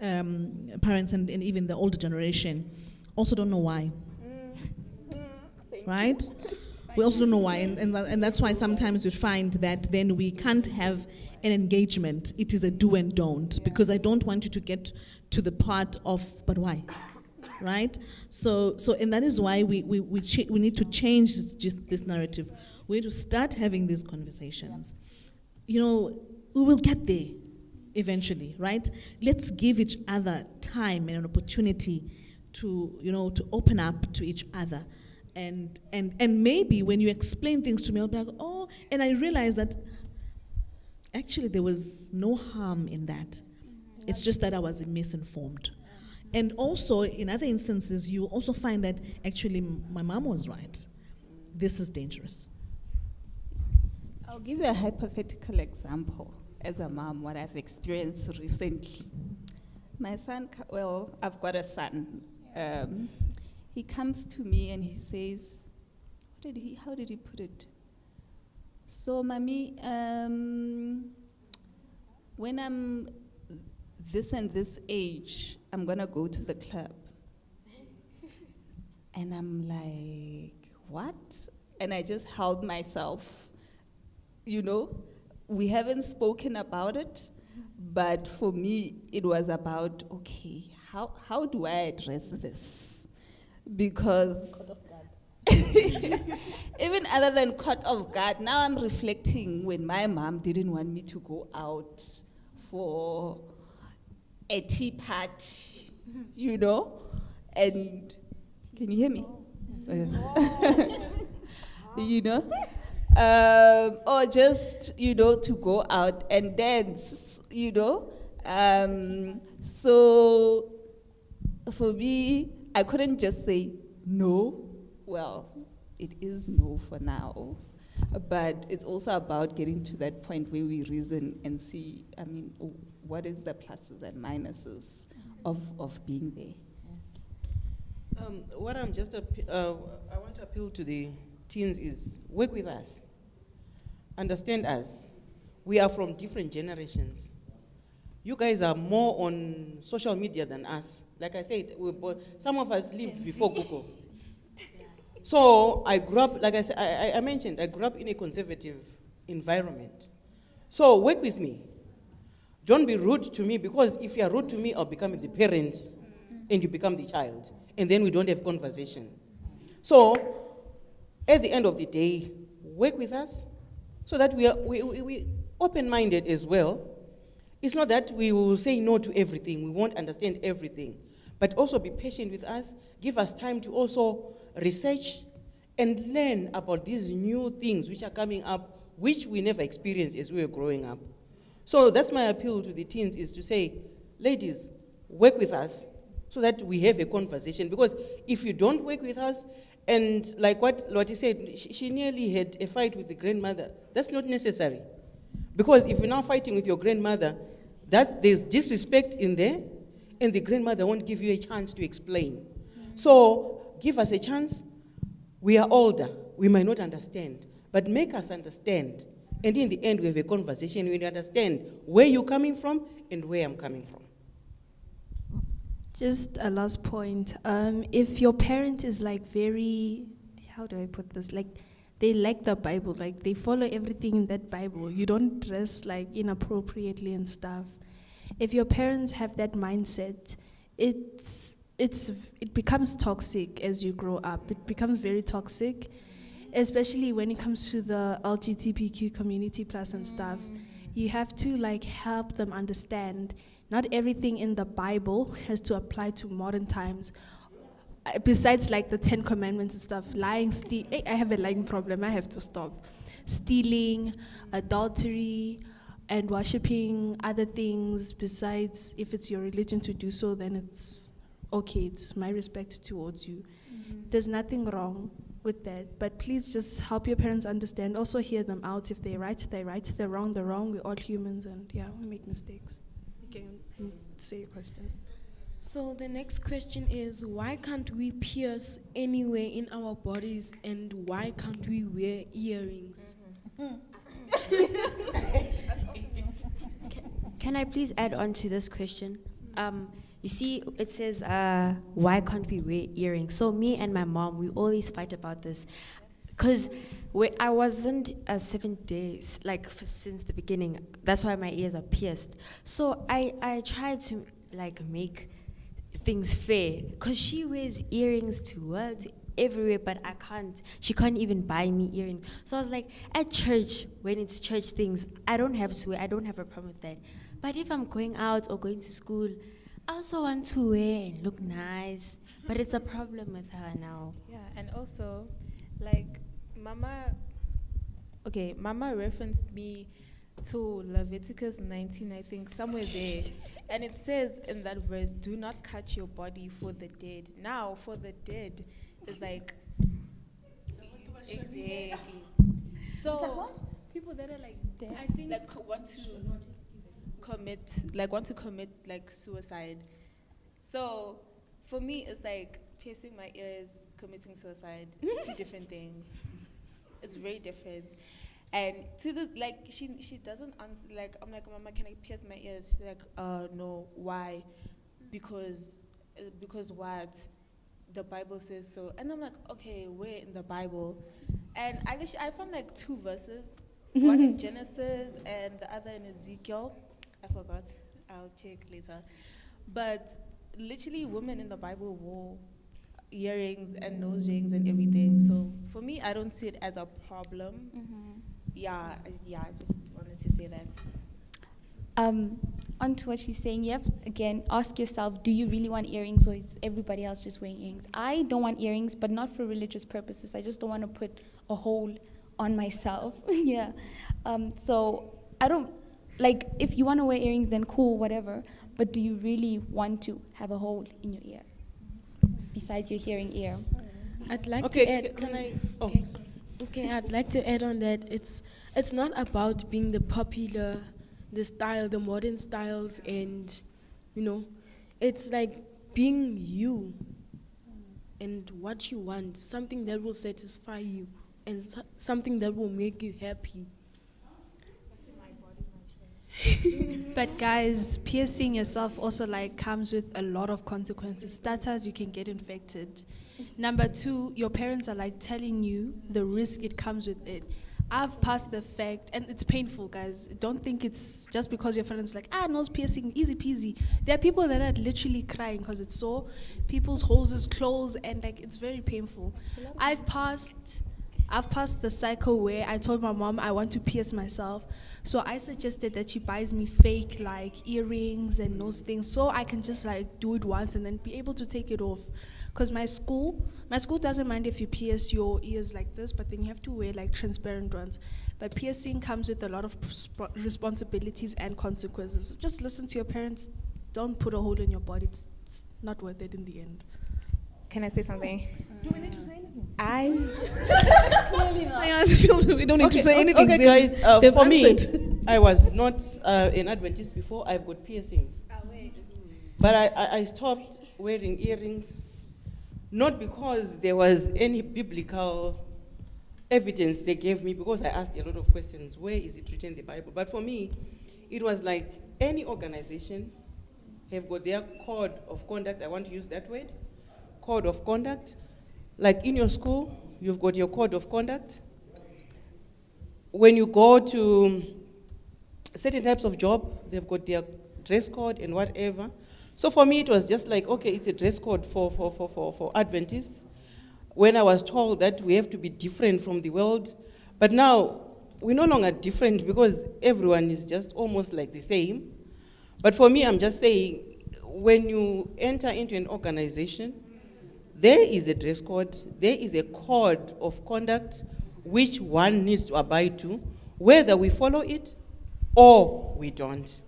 Speaker 5: parents and even the older generation, also don't know why. Right? We also don't know why, and that's why sometimes we find that then we can't have an engagement. It is a do and don't, because I don't want you to get to the part of, but why? right? So and that is why we need to change this narrative. We need to start having these conversations. You know, we will get there eventually, right? Let's give each other time and an opportunity to open up to each other. And maybe when you explain things to me, I'll be like, oh, and I realize that actually there was no harm in that. It's just that I was misinformed. And also, in other instances, you also find that actually my mom was right. This is dangerous.
Speaker 4: I'll give you a hypothetical example as a mom, what I've experienced recently. My son, I've got a son. He comes to me and he says, how did he put it? So, mommy, when I'm this and this age, I'm gonna go to the club. And I'm like, what? And I just held myself. We haven't spoken about it, but for me, it was about, okay, how do I address this? Because even other than caught off guard, now I'm reflecting when my mom didn't want me to go out for a tea party, and can you hear me? Yes. Or just, to go out and dance, so for me, I couldn't just say no. Well, it is no for now, but it's also about getting to that point where we reason and see, what is the pluses and minuses of being there.
Speaker 3: What I want to appeal to the teens is work with us, understand us. We are from different generations. You guys are more on social media than us. Like I said, some of us lived before Google. So I grew up, like I said, I mentioned, I grew up in a conservative environment. So work with me. Don't be rude to me, because if you are rude to me, I'll become the parent and you become the child. And then we don't have conversation. So at the end of the day, work with us so that we are open-minded as well. It's not that we will say no to everything. We won't understand everything. But also be patient with us. Give us time to also research and learn about these new things which are coming up, which we never experienced as we were growing up. So that's my appeal to the teens, is to say, ladies, work with us so that we have a conversation. Because if you don't work with us, and like what Lottie said, she nearly had a fight with the grandmother. That's not necessary. Because if you're now fighting with your grandmother, there's disrespect in there, and the grandmother won't give you a chance to explain. So give us a chance. We are older. We might not understand, but make us understand. And in the end, we have a conversation. We understand where you're coming from and where I'm coming from.
Speaker 6: Just a last point. If your parent is like very, how do I put this? Like, they like the Bible, like they follow everything in that Bible. You don't dress like inappropriately and stuff. If your parents have that mindset, it becomes toxic as you grow up. It becomes very toxic, especially when it comes to the LGBTQ community plus and stuff. You have to like help them understand not everything in the Bible has to apply to modern times. Besides like the 10 Commandments and stuff, lying, I have a lying problem, I have to stop. Stealing, adultery, and worshipping other things besides, if it's your religion to do so, then it's okay, it's my respect towards you. There's nothing wrong with that, but please just help your parents understand. Also hear them out. If they're right, they're right. They're wrong, they're wrong. We're all humans, and yeah, we make mistakes. You can say a question.
Speaker 9: So the next question is, why can't we pierce anywhere in our bodies, and why can't we wear earrings?
Speaker 8: Can I please add on to this question? You see, it says, why can't we wear earrings? So me and my mom, we always fight about this. Because I wasn't 7 days, since the beginning. That's why my ears are pierced. So I tried to, things fair. Because she wears earrings to work, to everywhere, but I can't. She can't even buy me earrings. So I was like, at church, when it's church things, I don't have to wear, I don't have a problem with that. But if I'm going out or going to school, I also want to wear and look nice. But it's a problem with her now.
Speaker 10: Yeah, and also, like, Mama referenced me to Leviticus 19, I think, somewhere there. And it says in that verse, do not cut your body for the dead. Now, for the dead is like, exactly. So, people that are like dead, I think, like, want to commit like suicide. So, for me, it's like piercing my ears, committing suicide, two different things. It's very different. And to the, like, she doesn't answer, like, I'm like, Mama, can I pierce my ears? She's like, no, why? Because what? The Bible says so. And I'm like, okay, where in the Bible? And I found like 2 verses, one in Genesis and the other in Ezekiel. I forgot, I'll check later. But literally women in the Bible wore earrings and nose rings and everything. So for me, I don't see it as a problem. I just wanted to say that.
Speaker 2: On to what she's saying, you have, again, ask yourself, do you really want earrings or is everybody else just wearing earrings? I don't want earrings, but not for religious purposes. I just don't want to put a hole on myself. Yeah. So I don't, like, if you want to wear earrings, then cool, whatever. But do you really want to have a hole in your ear besides your hearing ear?
Speaker 9: I'd like to add. Okay, I'd like to add on that it's not about being the popular, the style, the modern styles, and it's like being you and what you want, something that will satisfy you and something that will make you happy.
Speaker 11: But guys, piercing yourself also like comes with a lot of consequences. Starters, you can get infected. Number 2, your parents are like telling you the risk it comes with it. I've passed the fact, and it's painful, guys. Don't think it's just because your friends like, nose piercing, easy peasy. There are people that are literally crying because it's sore. People's hoses close, and like it's very painful. I've passed the cycle where I told my mom I want to pierce myself. So I suggested that she buys me fake like earrings and those things so I can just like do it once and then be able to take it off. Because my school doesn't mind if you pierce your ears like this, but then you have to wear like transparent ones. But piercing comes with a lot of responsibilities and consequences. Just listen to your parents. Don't put a hole in your body. It's not worth it in the end.
Speaker 10: Can I say something?
Speaker 5: Do we need to say anything?
Speaker 10: Clearly
Speaker 5: not. We don't need to say anything.
Speaker 3: Okay, guys,
Speaker 5: They've
Speaker 3: for
Speaker 5: answered.
Speaker 3: me, I was not an Adventist before. I've got piercings. But I stopped wearing earrings, not because there was any biblical evidence they gave me, because I asked a lot of questions. Where is it written in the Bible? But for me, it was like any organization have got their code of conduct. I want to use that word. Code of conduct. Like in your school, you've got your code of conduct. When you go to certain types of job, they've got their dress code and whatever. So for me, it was just like, okay, it's a dress code for Adventists. When I was told that we have to be different from the world, but now we're no longer different because everyone is just almost like the same. But for me, I'm just saying, when you enter into an organization, there is a dress code, there is a code of conduct which one needs to abide to, whether we follow it or we don't.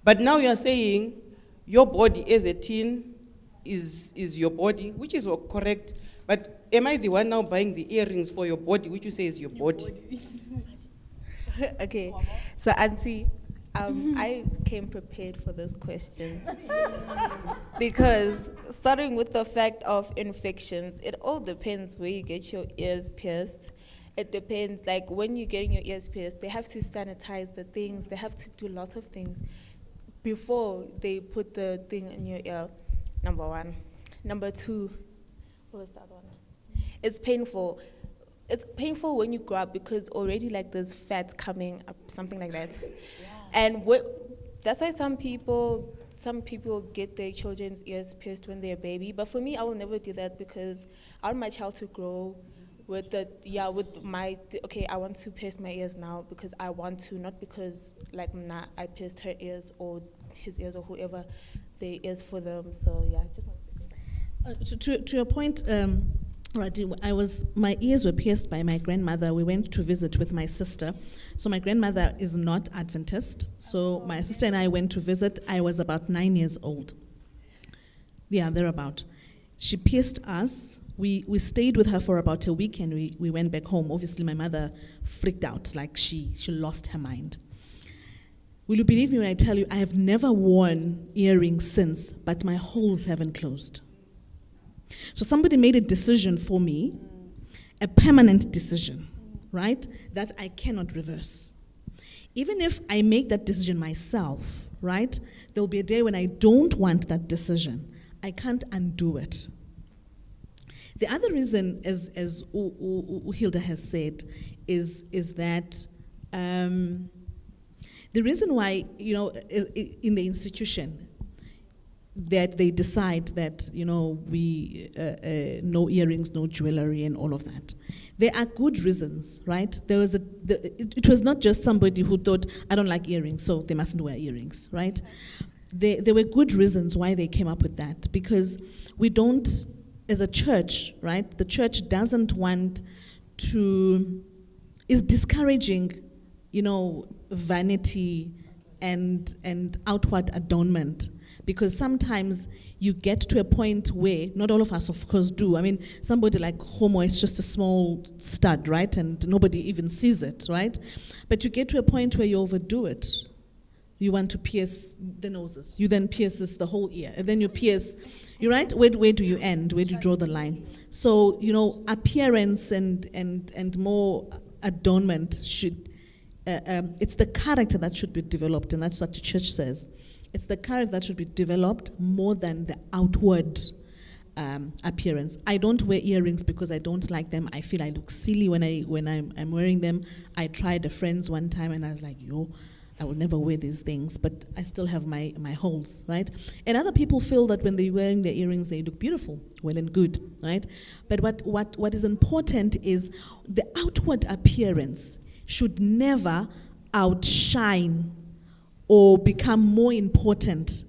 Speaker 3: But now you're saying your body as a teen is your body, which is correct, but am I the one now buying the earrings for your body, which you say is your body?
Speaker 10: Okay, so Auntie, I came prepared for this question because starting with the fact of infections, it all depends where you get your ears pierced. It depends, like when you're getting your ears pierced, they have to sanitize the things, they have to do lots of things before they put the thing in your ear, number 1. Number 2, what was the other one? It's painful. It's painful when you grow up because already like there's fat coming up, something like that. Yeah. And that's why some people some people get their children's ears pierced when they're a baby, but for me, I will never do that because I want my child to grow with I want to pierce my ears now because I want to, not because like I pierced her ears or his ears or whoever their ears for them. So yeah, just want to say that.
Speaker 5: To your point, right, my ears were pierced by my grandmother. We went to visit with my sister. So my grandmother is not Adventist. So my sister and I went to visit. I was about 9 years old. Yeah, thereabout. She pierced us. We stayed with her for about a week and we went back home. Obviously, my mother freaked out, like she lost her mind. Will you believe me when I tell you I have never worn earrings since, but my holes haven't closed? So somebody made a decision for me, a permanent decision, right, that I cannot reverse. Even if I make that decision myself, right, there'll be a day when I don't want that decision. I can't undo it. The other reason, as Hilda has said, is that the reason why, in the institution, that they decide that, we no earrings, no jewelry, and all of that. There are good reasons, right? It was not just somebody who thought, I don't like earrings, so they mustn't wear earrings, right? There were good reasons why they came up with that, because we don't, as a church, right? The church doesn't want to, is discouraging, vanity and outward adornment. Because sometimes you get to a point where, not all of us of course do, I mean, somebody like Homo is just a small stud, right? And nobody even sees it, right? But you get to a point where you overdo it. You want to pierce the noses. You then pierces the whole ear. And then you pierce, you're right? Where do you end? Where do you draw the line? So, appearance and more adornment should, it's the character that should be developed, and that's what the church says. It's the character that should be developed more than the outward appearance. I don't wear earrings because I don't like them. I feel I look silly when I'm wearing them. I tried a friend's one time and I was like, I will never wear these things, but I still have my holes, right? And other people feel that when they're wearing their earrings, they look beautiful, well and good, right? But what is important is the outward appearance should never outshine or become more important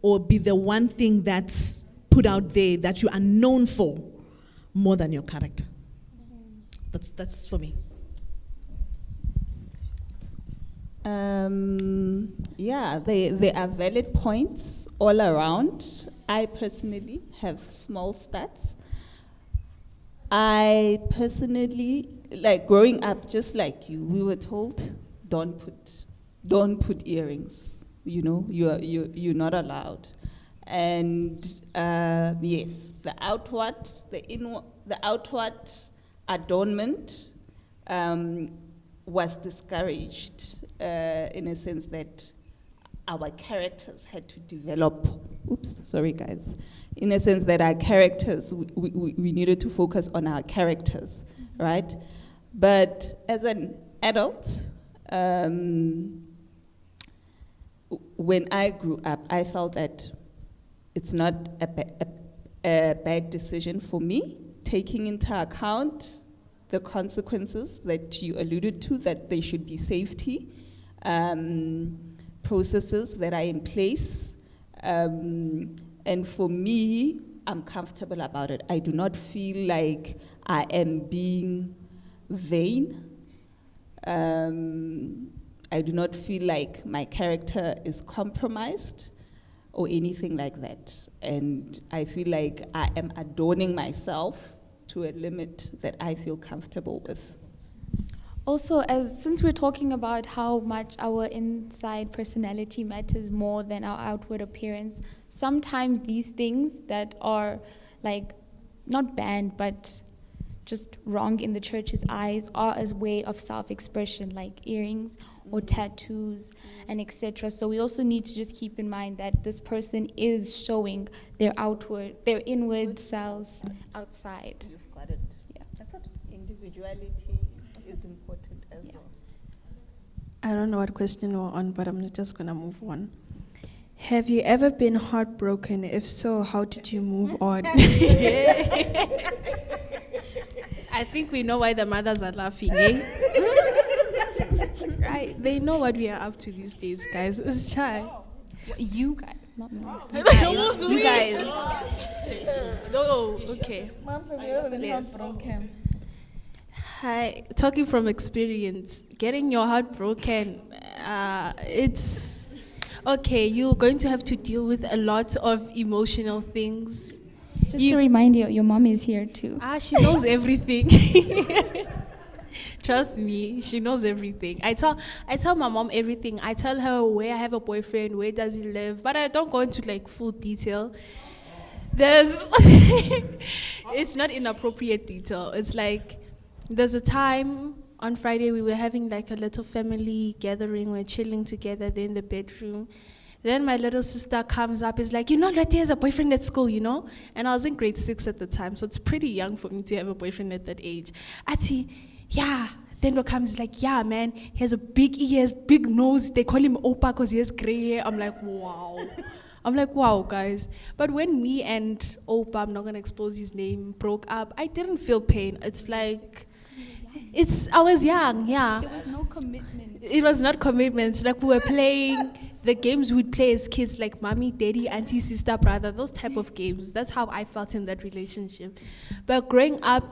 Speaker 5: or be the one thing that's put out there that you are known for more than your character. That's for me.
Speaker 4: There are valid points all around. I personally have small stats. I personally, like growing up, just like you, we were told, don't put earrings. You're not allowed. And yes, the outward adornment was discouraged in a sense that our characters had to develop. Oops, sorry guys. In a sense that our characters, we needed to focus on our characters, right? But as an adult, when I grew up, I felt that it's not a bad decision for me, taking into account the consequences that you alluded to, that there should be safety processes that are in place. And for me, I'm comfortable about it. I do not feel like I am being vain. I do not feel like my character is compromised or anything like that. And I feel like I am adorning myself to a limit that I feel comfortable with.
Speaker 2: Also, since we're talking about how much our inside personality matters more than our outward appearance, sometimes these things that are like not banned but just wrong in the church's eyes are a way of self-expression, like earrings or tattoos and etc. So we also need to just keep in mind that this person is showing their inward selves outside.
Speaker 4: You've got it.
Speaker 2: Yeah.
Speaker 4: That's what individuality is important as well.
Speaker 12: I don't know what question we're on, but I'm just gonna move on.
Speaker 11: Have you ever been heartbroken? If so, how did you move on? I think we know why the mothers are laughing, eh? Right? They know what we are up to these days, guys. It's shy.
Speaker 2: You guys, not me.
Speaker 11: You guys. No, okay.
Speaker 5: Moms, have you ever been heartbroken?
Speaker 11: Hi, talking from experience, getting your heart broken, it's okay. You're going to have to deal with a lot of emotional things.
Speaker 2: Just to remind you, your mom is here too.
Speaker 11: She knows everything. Trust me, she knows everything. I tell my mom everything. I tell her where I have a boyfriend, where does he live, but I don't go into like full detail. It's not inappropriate detail. It's like, there's a time on Friday we were having like a little family gathering. We're chilling together there in the bedroom. Then my little sister comes up, is like, Lottie has a boyfriend at school, And I was in grade 6 at the time, so it's pretty young for me to have a boyfriend at that age. Ati, yeah. Then what comes, like, yeah, man, he has a big ears, big nose. They call him Opa because he has gray hair. I'm like, wow. Guys. But when me and Opa, I'm not going to expose his name, broke up, I didn't feel pain. It's like, I was young, yeah.
Speaker 2: There was no commitment.
Speaker 11: It was not commitments. Like, we were playing the games we'd play as kids, like mommy, daddy, auntie, sister, brother, those type of games. That's how I felt in that relationship. But growing up,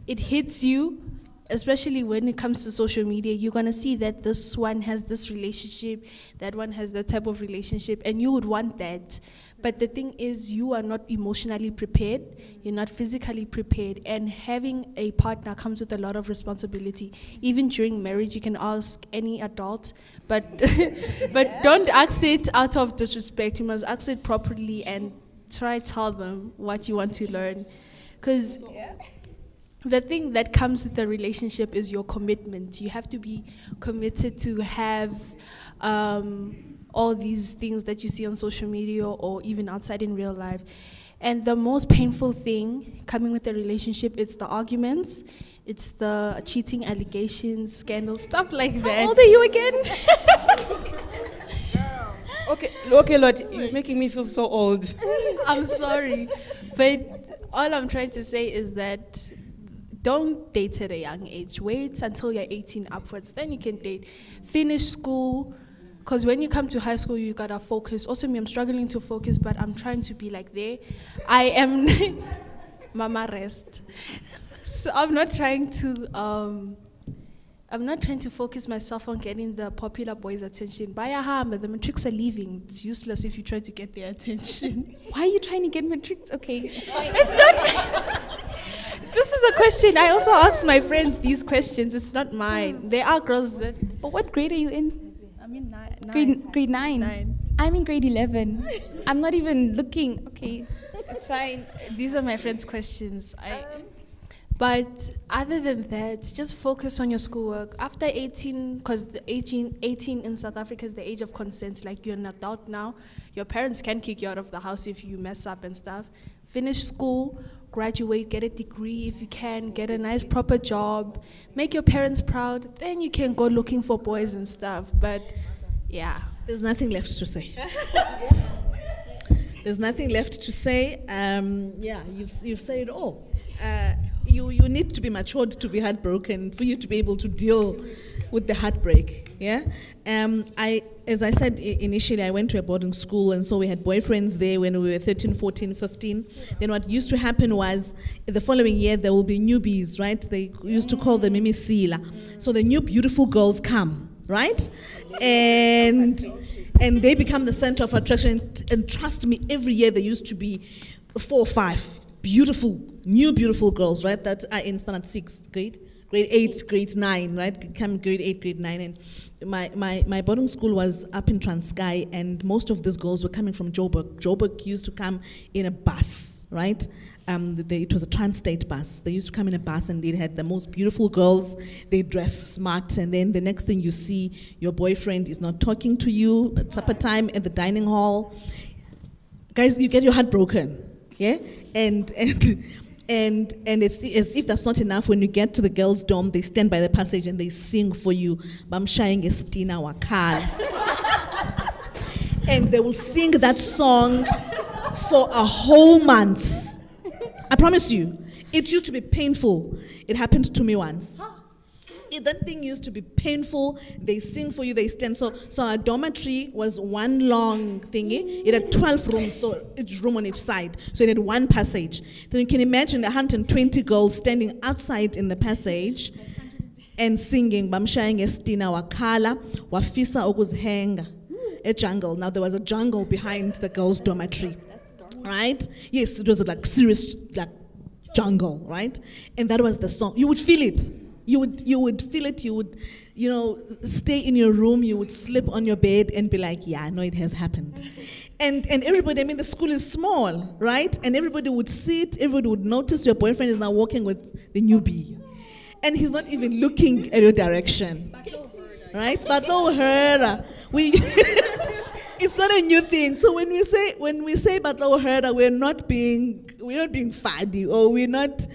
Speaker 11: it hits you, especially when it comes to social media. You're going to see that this one has this relationship, that one has that type of relationship, and you would want that. But the thing is, you are not emotionally prepared, you're not physically prepared, and having a partner comes with a lot of responsibility. Even during marriage, you can ask any adult, but but don't ask it out of disrespect. You must ask it properly and try to tell them what you want to learn. Because the thing that comes with the relationship is your commitment. You have to be committed to have all these things that you see on social media or even outside in real life. And the most painful thing coming with the relationship, it's the arguments, it's the cheating allegations, scandals, stuff like that.
Speaker 2: How old are you again?
Speaker 3: Okay, Lord, you're making me feel so old.
Speaker 11: I'm sorry, but all I'm trying to say is that don't date at a young age. Wait until you're 18 upwards, then you can date. Finish school. Because when you come to high school, you gotta focus. Also, me, I'm struggling to focus, but I'm trying to be like there. I am, mama rest. So I'm not trying to focus myself on getting the popular boys' attention. But the matrix are leaving. It's useless if you try to get their attention.
Speaker 2: Why are you trying to get matrix? Okay.
Speaker 11: It's not. This is a question. I also ask my friends these questions. It's not mine. There are girls that.
Speaker 2: But what grade are you in?
Speaker 11: I'm in nine.
Speaker 2: Grade 9. I'm in grade 11. I'm not even looking. Okay, it's fine.
Speaker 11: These are my friends' questions. But other than that, just focus on your schoolwork. After 18, because 18 in South Africa is the age of consent. Like, you're an adult now. Your parents can kick you out of the house if you mess up and stuff. Finish school, graduate, get a degree if you can, get a nice proper job, make your parents proud, then you can go looking for boys and stuff. But yeah.
Speaker 5: There's nothing left to say. There's nothing left to say. You've said it all. You need to be matured to be heartbroken for you to be able to deal with the heartbreak. Yeah. As I said initially, I went to a boarding school, and so we had boyfriends there when we were 13, 14, 15. Then what used to happen was the following year there will be newbies, right? They used to call them Mimisila. So the new beautiful girls come, right? And they become the center of attraction. And trust me, every year there used to be 4 or 5 new beautiful girls, right? That are in standard 6 grade 8, grade 9, right? Come grade 8, grade 9. And my boarding school was up in Transkei, and most of these girls were coming from Joburg. Joburg used to come in a bus, right? It was a Trans-State bus. They used to come in a bus, and they had the most beautiful girls. They dress smart, and then the next thing you see, your boyfriend is not talking to you at supper time at the dining hall. Guys, you get your heart broken, yeah? And it's as if that's not enough. When you get to the girls' dorm, they stand by the passage and they sing for you. Bamshaying Estina Wakal. and they will sing that song for a whole month. I promise you, it used to be painful. It happened to me once. That thing used to be painful. They sing for you, they stand. So our dormitory was one long thingy. It had 12 rooms, so each room on each side. So it had one passage. Then you can imagine 120 girls standing outside in the passage and singing. Bamshaya ngestina wakhala, wafisa ukuzhenga. A jungle. Now there was a jungle behind the girls' dormitory. Right? Yes, it was like serious like jungle, right? And that was the song. You would feel it. You would feel it, you would, stay in your room, you would sleep on your bed and be like, yeah, I know it has happened. And everybody, I mean, the school is small, right? And everybody would see it, everybody would notice your boyfriend is now walking with the newbie. And he's not even looking at your direction. Right? Batlo herda. It's not a new thing. So when we say batlo herda, we're not being faddy, or we're not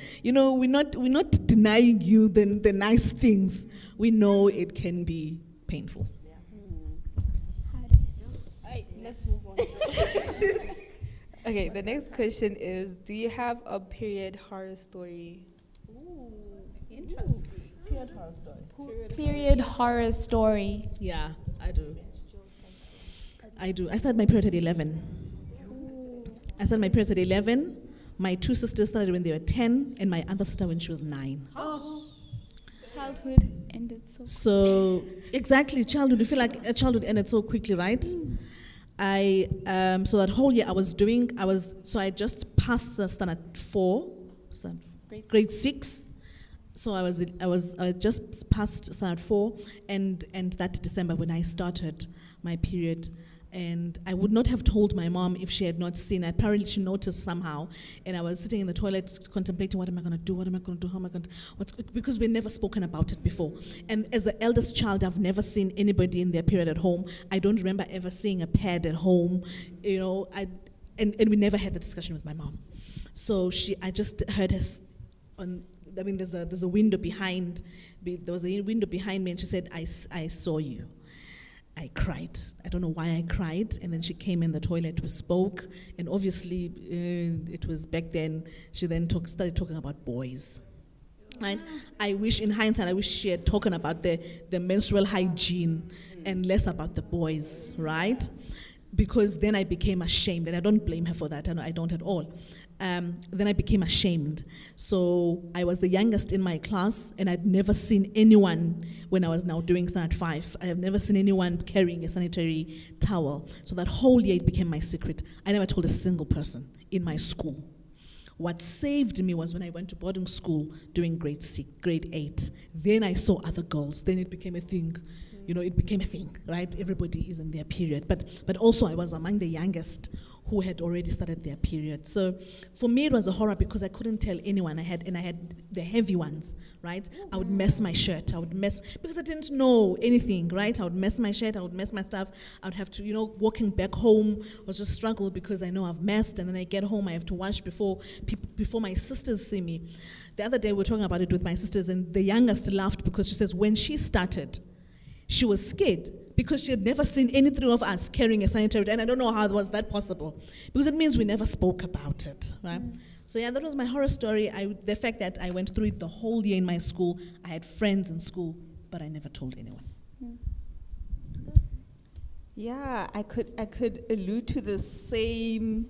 Speaker 5: denying you the nice things. We know it can be painful.
Speaker 10: Let's move on. Okay, the next question is, do you have a period horror story?
Speaker 2: Ooh, interesting.
Speaker 5: Period horror story.
Speaker 2: Period horror story.
Speaker 5: Yeah, I do. I started my period at 11. I started my period at 11. My two sisters started when they were 10, and my other sister when she was 9.
Speaker 2: Oh, childhood ended
Speaker 5: so exactly, childhood. You feel like a childhood ended so quickly, right? I so that whole year I just passed the standard 4, so grade 6. So I just passed standard 4, and that December when I started my period. And I would not have told my mom if she had not seen. Apparently she noticed somehow, and I was sitting in the toilet contemplating, what am I going to do, how am I going to, because we'd never spoken about it before. And as the eldest child, I've never seen anybody in their period at home. I don't remember ever seeing a pad at home, and we never had the discussion with my mom. So I just heard her there's a window behind, there was a window behind me, and she said, I saw you. I cried. I don't know why I cried. And then she came in the toilet, we spoke, and obviously it was back then, she then started talking about boys. Right? I wish, in hindsight, she had talked about the menstrual hygiene and less about the boys, right? Because then I became ashamed, and I don't blame her for that, I don't at all. Then I became ashamed. So I was the youngest in my class, and I'd never seen anyone, when I was now doing standard 5, I have never seen anyone carrying a sanitary towel. So that whole year it became my secret. I never told a single person in my school. What saved me was when I went to boarding school doing grade 8. Then I saw other girls. Then it became a thing. It became a thing, right? Everybody is in their period. But also I was among the youngest who had already started their period. So for me it was a horror because I couldn't tell anyone. I had the heavy ones, right? I would mess my shirt. Because I didn't know anything, right? I would mess my shirt, I would mess my stuff. I would have to, walking back home was just a struggle because I know I've messed, and then I get home, I have to wash before my sisters see me. The other day we were talking about it with my sisters, and the youngest laughed because she says when she started, she was scared because she had never seen any three of us carrying a sanitary, and I don't know how was that possible, because it means we never spoke about it, right? So yeah, that was my horror story. The fact that I went through it the whole year in my school. I had friends in school, but I never told anyone.
Speaker 4: Yeah, I could allude to the same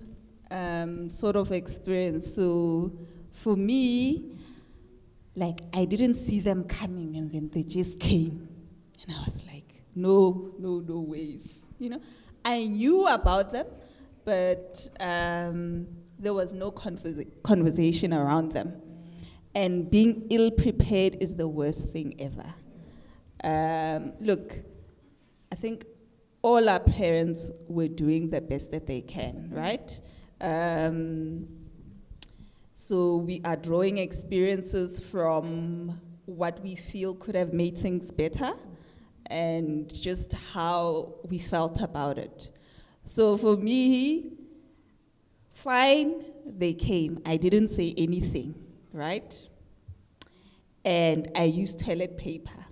Speaker 4: sort of experience. So for me, like, I didn't see them coming, and then they just came, and I was like, no ways. I knew about them, but there was no conversation around them. And being ill-prepared is the worst thing ever. Look, I think all our parents were doing the best that they can, right? So we are drawing experiences from what we feel could have made things better, and just how we felt about it. So for me, fine, they came. I didn't say anything, right? And I used toilet paper,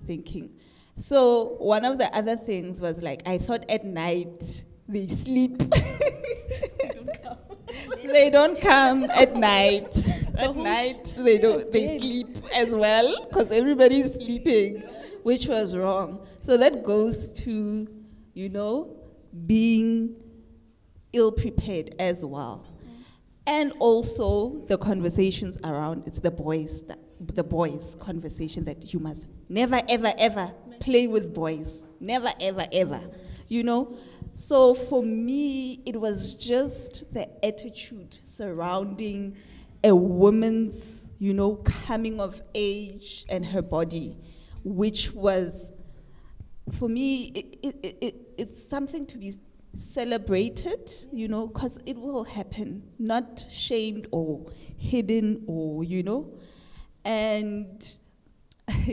Speaker 4: thinking, So one of the other things was like, I thought at night they sleep. They don't come at night. At night they sleep as well because everybody's sleeping, which was wrong. So that goes to, being ill prepared as well. And also the conversations around, it's the boys conversation that you must never, ever, ever play with boys. Never, ever, ever. So for me, it was just the attitude surrounding a woman's, coming of age and her body, which was, for me, it's something to be celebrated, because it will happen, not shamed or hidden or, And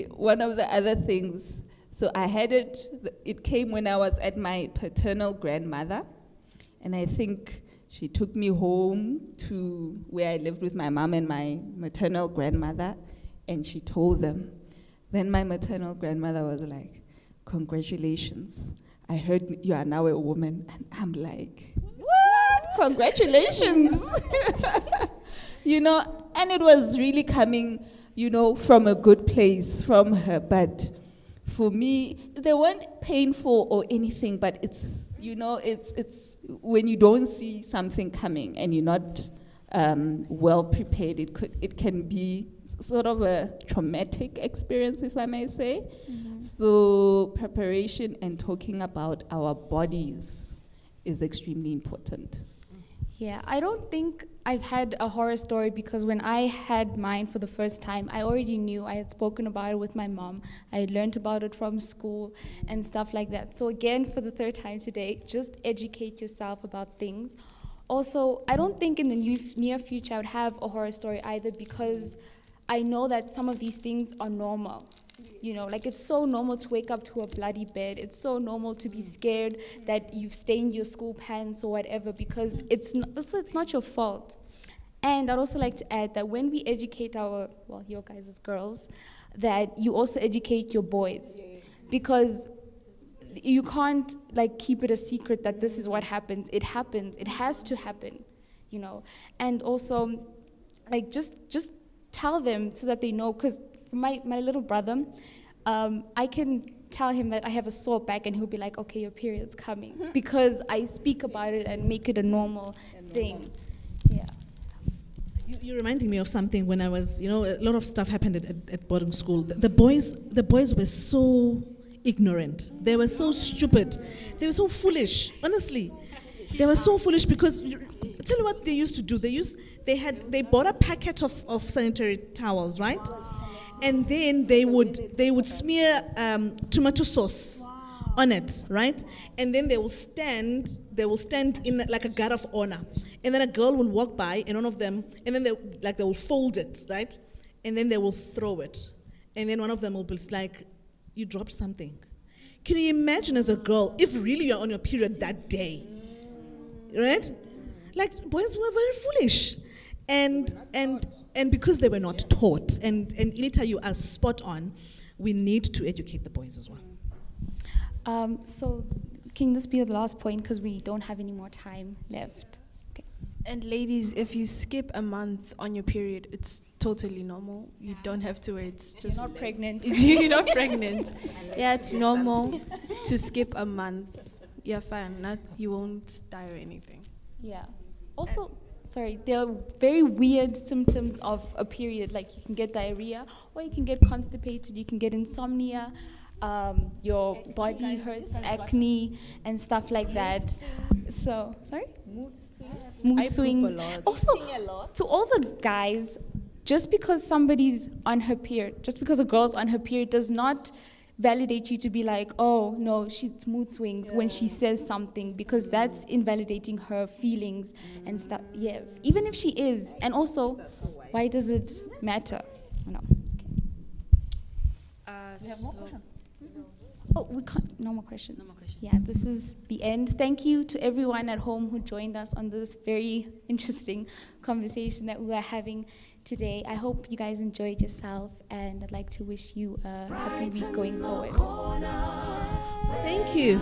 Speaker 4: one of the other things, so I had it came when I was at my paternal grandmother, and I think she took me home to where I lived with my mom and my maternal grandmother, and she told them. Then my maternal grandmother was like, "Congratulations, I heard you are now a woman." And I'm like, "What? Congratulations." And it was really coming, from a good place from her, but for me, they weren't painful or anything, but it's when you don't see something coming and you're not well prepared, it can be sort of a traumatic experience, if I may say.
Speaker 2: Mm-hmm.
Speaker 4: So preparation and talking about our bodies is extremely important.
Speaker 2: Yeah, I don't think I've had a horror story because when I had mine for the first time, I already knew. I had spoken about it with my mom. I had learned about it from school and stuff like that. So again, for the third time today, just educate yourself about things. Also, I don't think in the near future I would have a horror story either because I know that some of these things are normal. Like it's so normal to wake up to a bloody bed. It's so normal to be scared that you've stained your school pants or whatever because it's not your fault. And I'd also like to add that when we educate your guys as girls, that you also educate your boys. Because you can't keep it a secret that this is what happens. It happens. It has to happen, And also, just tell them so that they know. Because for my little brother, I can tell him that I have a sore back, and he'll be like, "Okay, your period's coming," because I speak about it and make it a normal thing. Yeah.
Speaker 5: You're reminding me of something when I was, a lot of stuff happened at boarding school. The boys were so ignorant. They were so stupid. They were so foolish. Honestly, they were so foolish because tell you what they used to do. They bought a packet of sanitary towels, right? And then they would smear tomato sauce on it, right? And then they will stand in like a guard of honor. And then a girl will walk by, and one of them, and then they will fold it, right? And then they will throw it. And then one of them will be like, "You dropped something." Can you imagine as a girl, if really you're on your period that day, right? Like, boys were very foolish. And because they were not taught, and Ilita, you are spot on, we need to educate the boys as well.
Speaker 2: So can this be the last point because we don't have any more time left? Okay.
Speaker 11: And ladies, if you skip a month on your period, it's totally normal. You don't have to wait. It's just
Speaker 2: you're not pregnant.
Speaker 11: You're not pregnant. Yeah, it's normal to skip a month. You're fine. You won't die or anything.
Speaker 2: Yeah. Also, there are very weird symptoms of a period. Like you can get diarrhea, or you can get constipated. You can get insomnia. Your body hurts, acne, and stuff like that. So, sorry? Mood swings. Also, to all the guys, just because somebody's on her period, just because a girl's on her period does not validate you to be like, "Oh, no, she's mood swings," when she says something, because that's invalidating her feelings and stuff. Yes, even if she is. And also, why does it matter? No.
Speaker 8: We have more questions.
Speaker 2: Oh, we can't. No more questions. No more questions. Yeah, this is the end. Thank you to everyone at home who joined us on this very interesting conversation that we are having today. I hope you guys enjoyed yourself, and I'd like to wish you a happy week going forward.
Speaker 5: Thank you.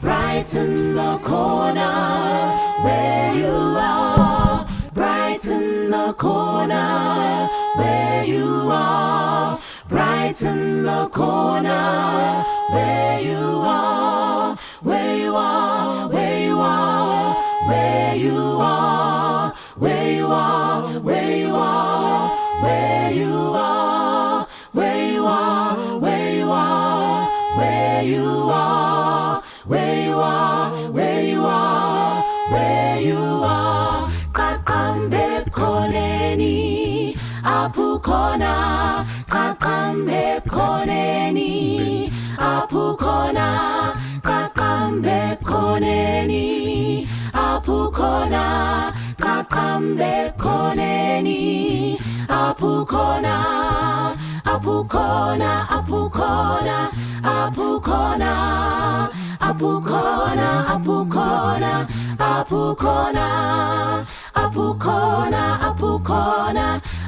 Speaker 1: Brighten the corner where you are. Brighten the corner where you are. Brighten the corner where you are. Where you are, where you are, where you are, where you are, where you are, where you are, where you are, where you are, where you are, where you are, where you are, where you are. Qakambe koneni apukona, qakambe koneni apukona, qakambe koneni apukona, qakambe koneni apukona, apukona, apukona, apukona, apukona, apukona, apukona, apukona,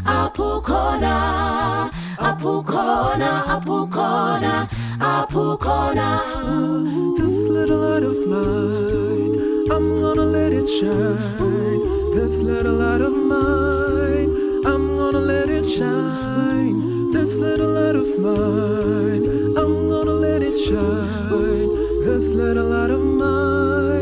Speaker 1: apukona, apukona, apukona, apukona, apukona.
Speaker 12: This little light of mine, I'm gonna let it shine. This little light of mine, I'm gonna let it shine. This little light of mine, I'm gonna let it shine. This little light of mine,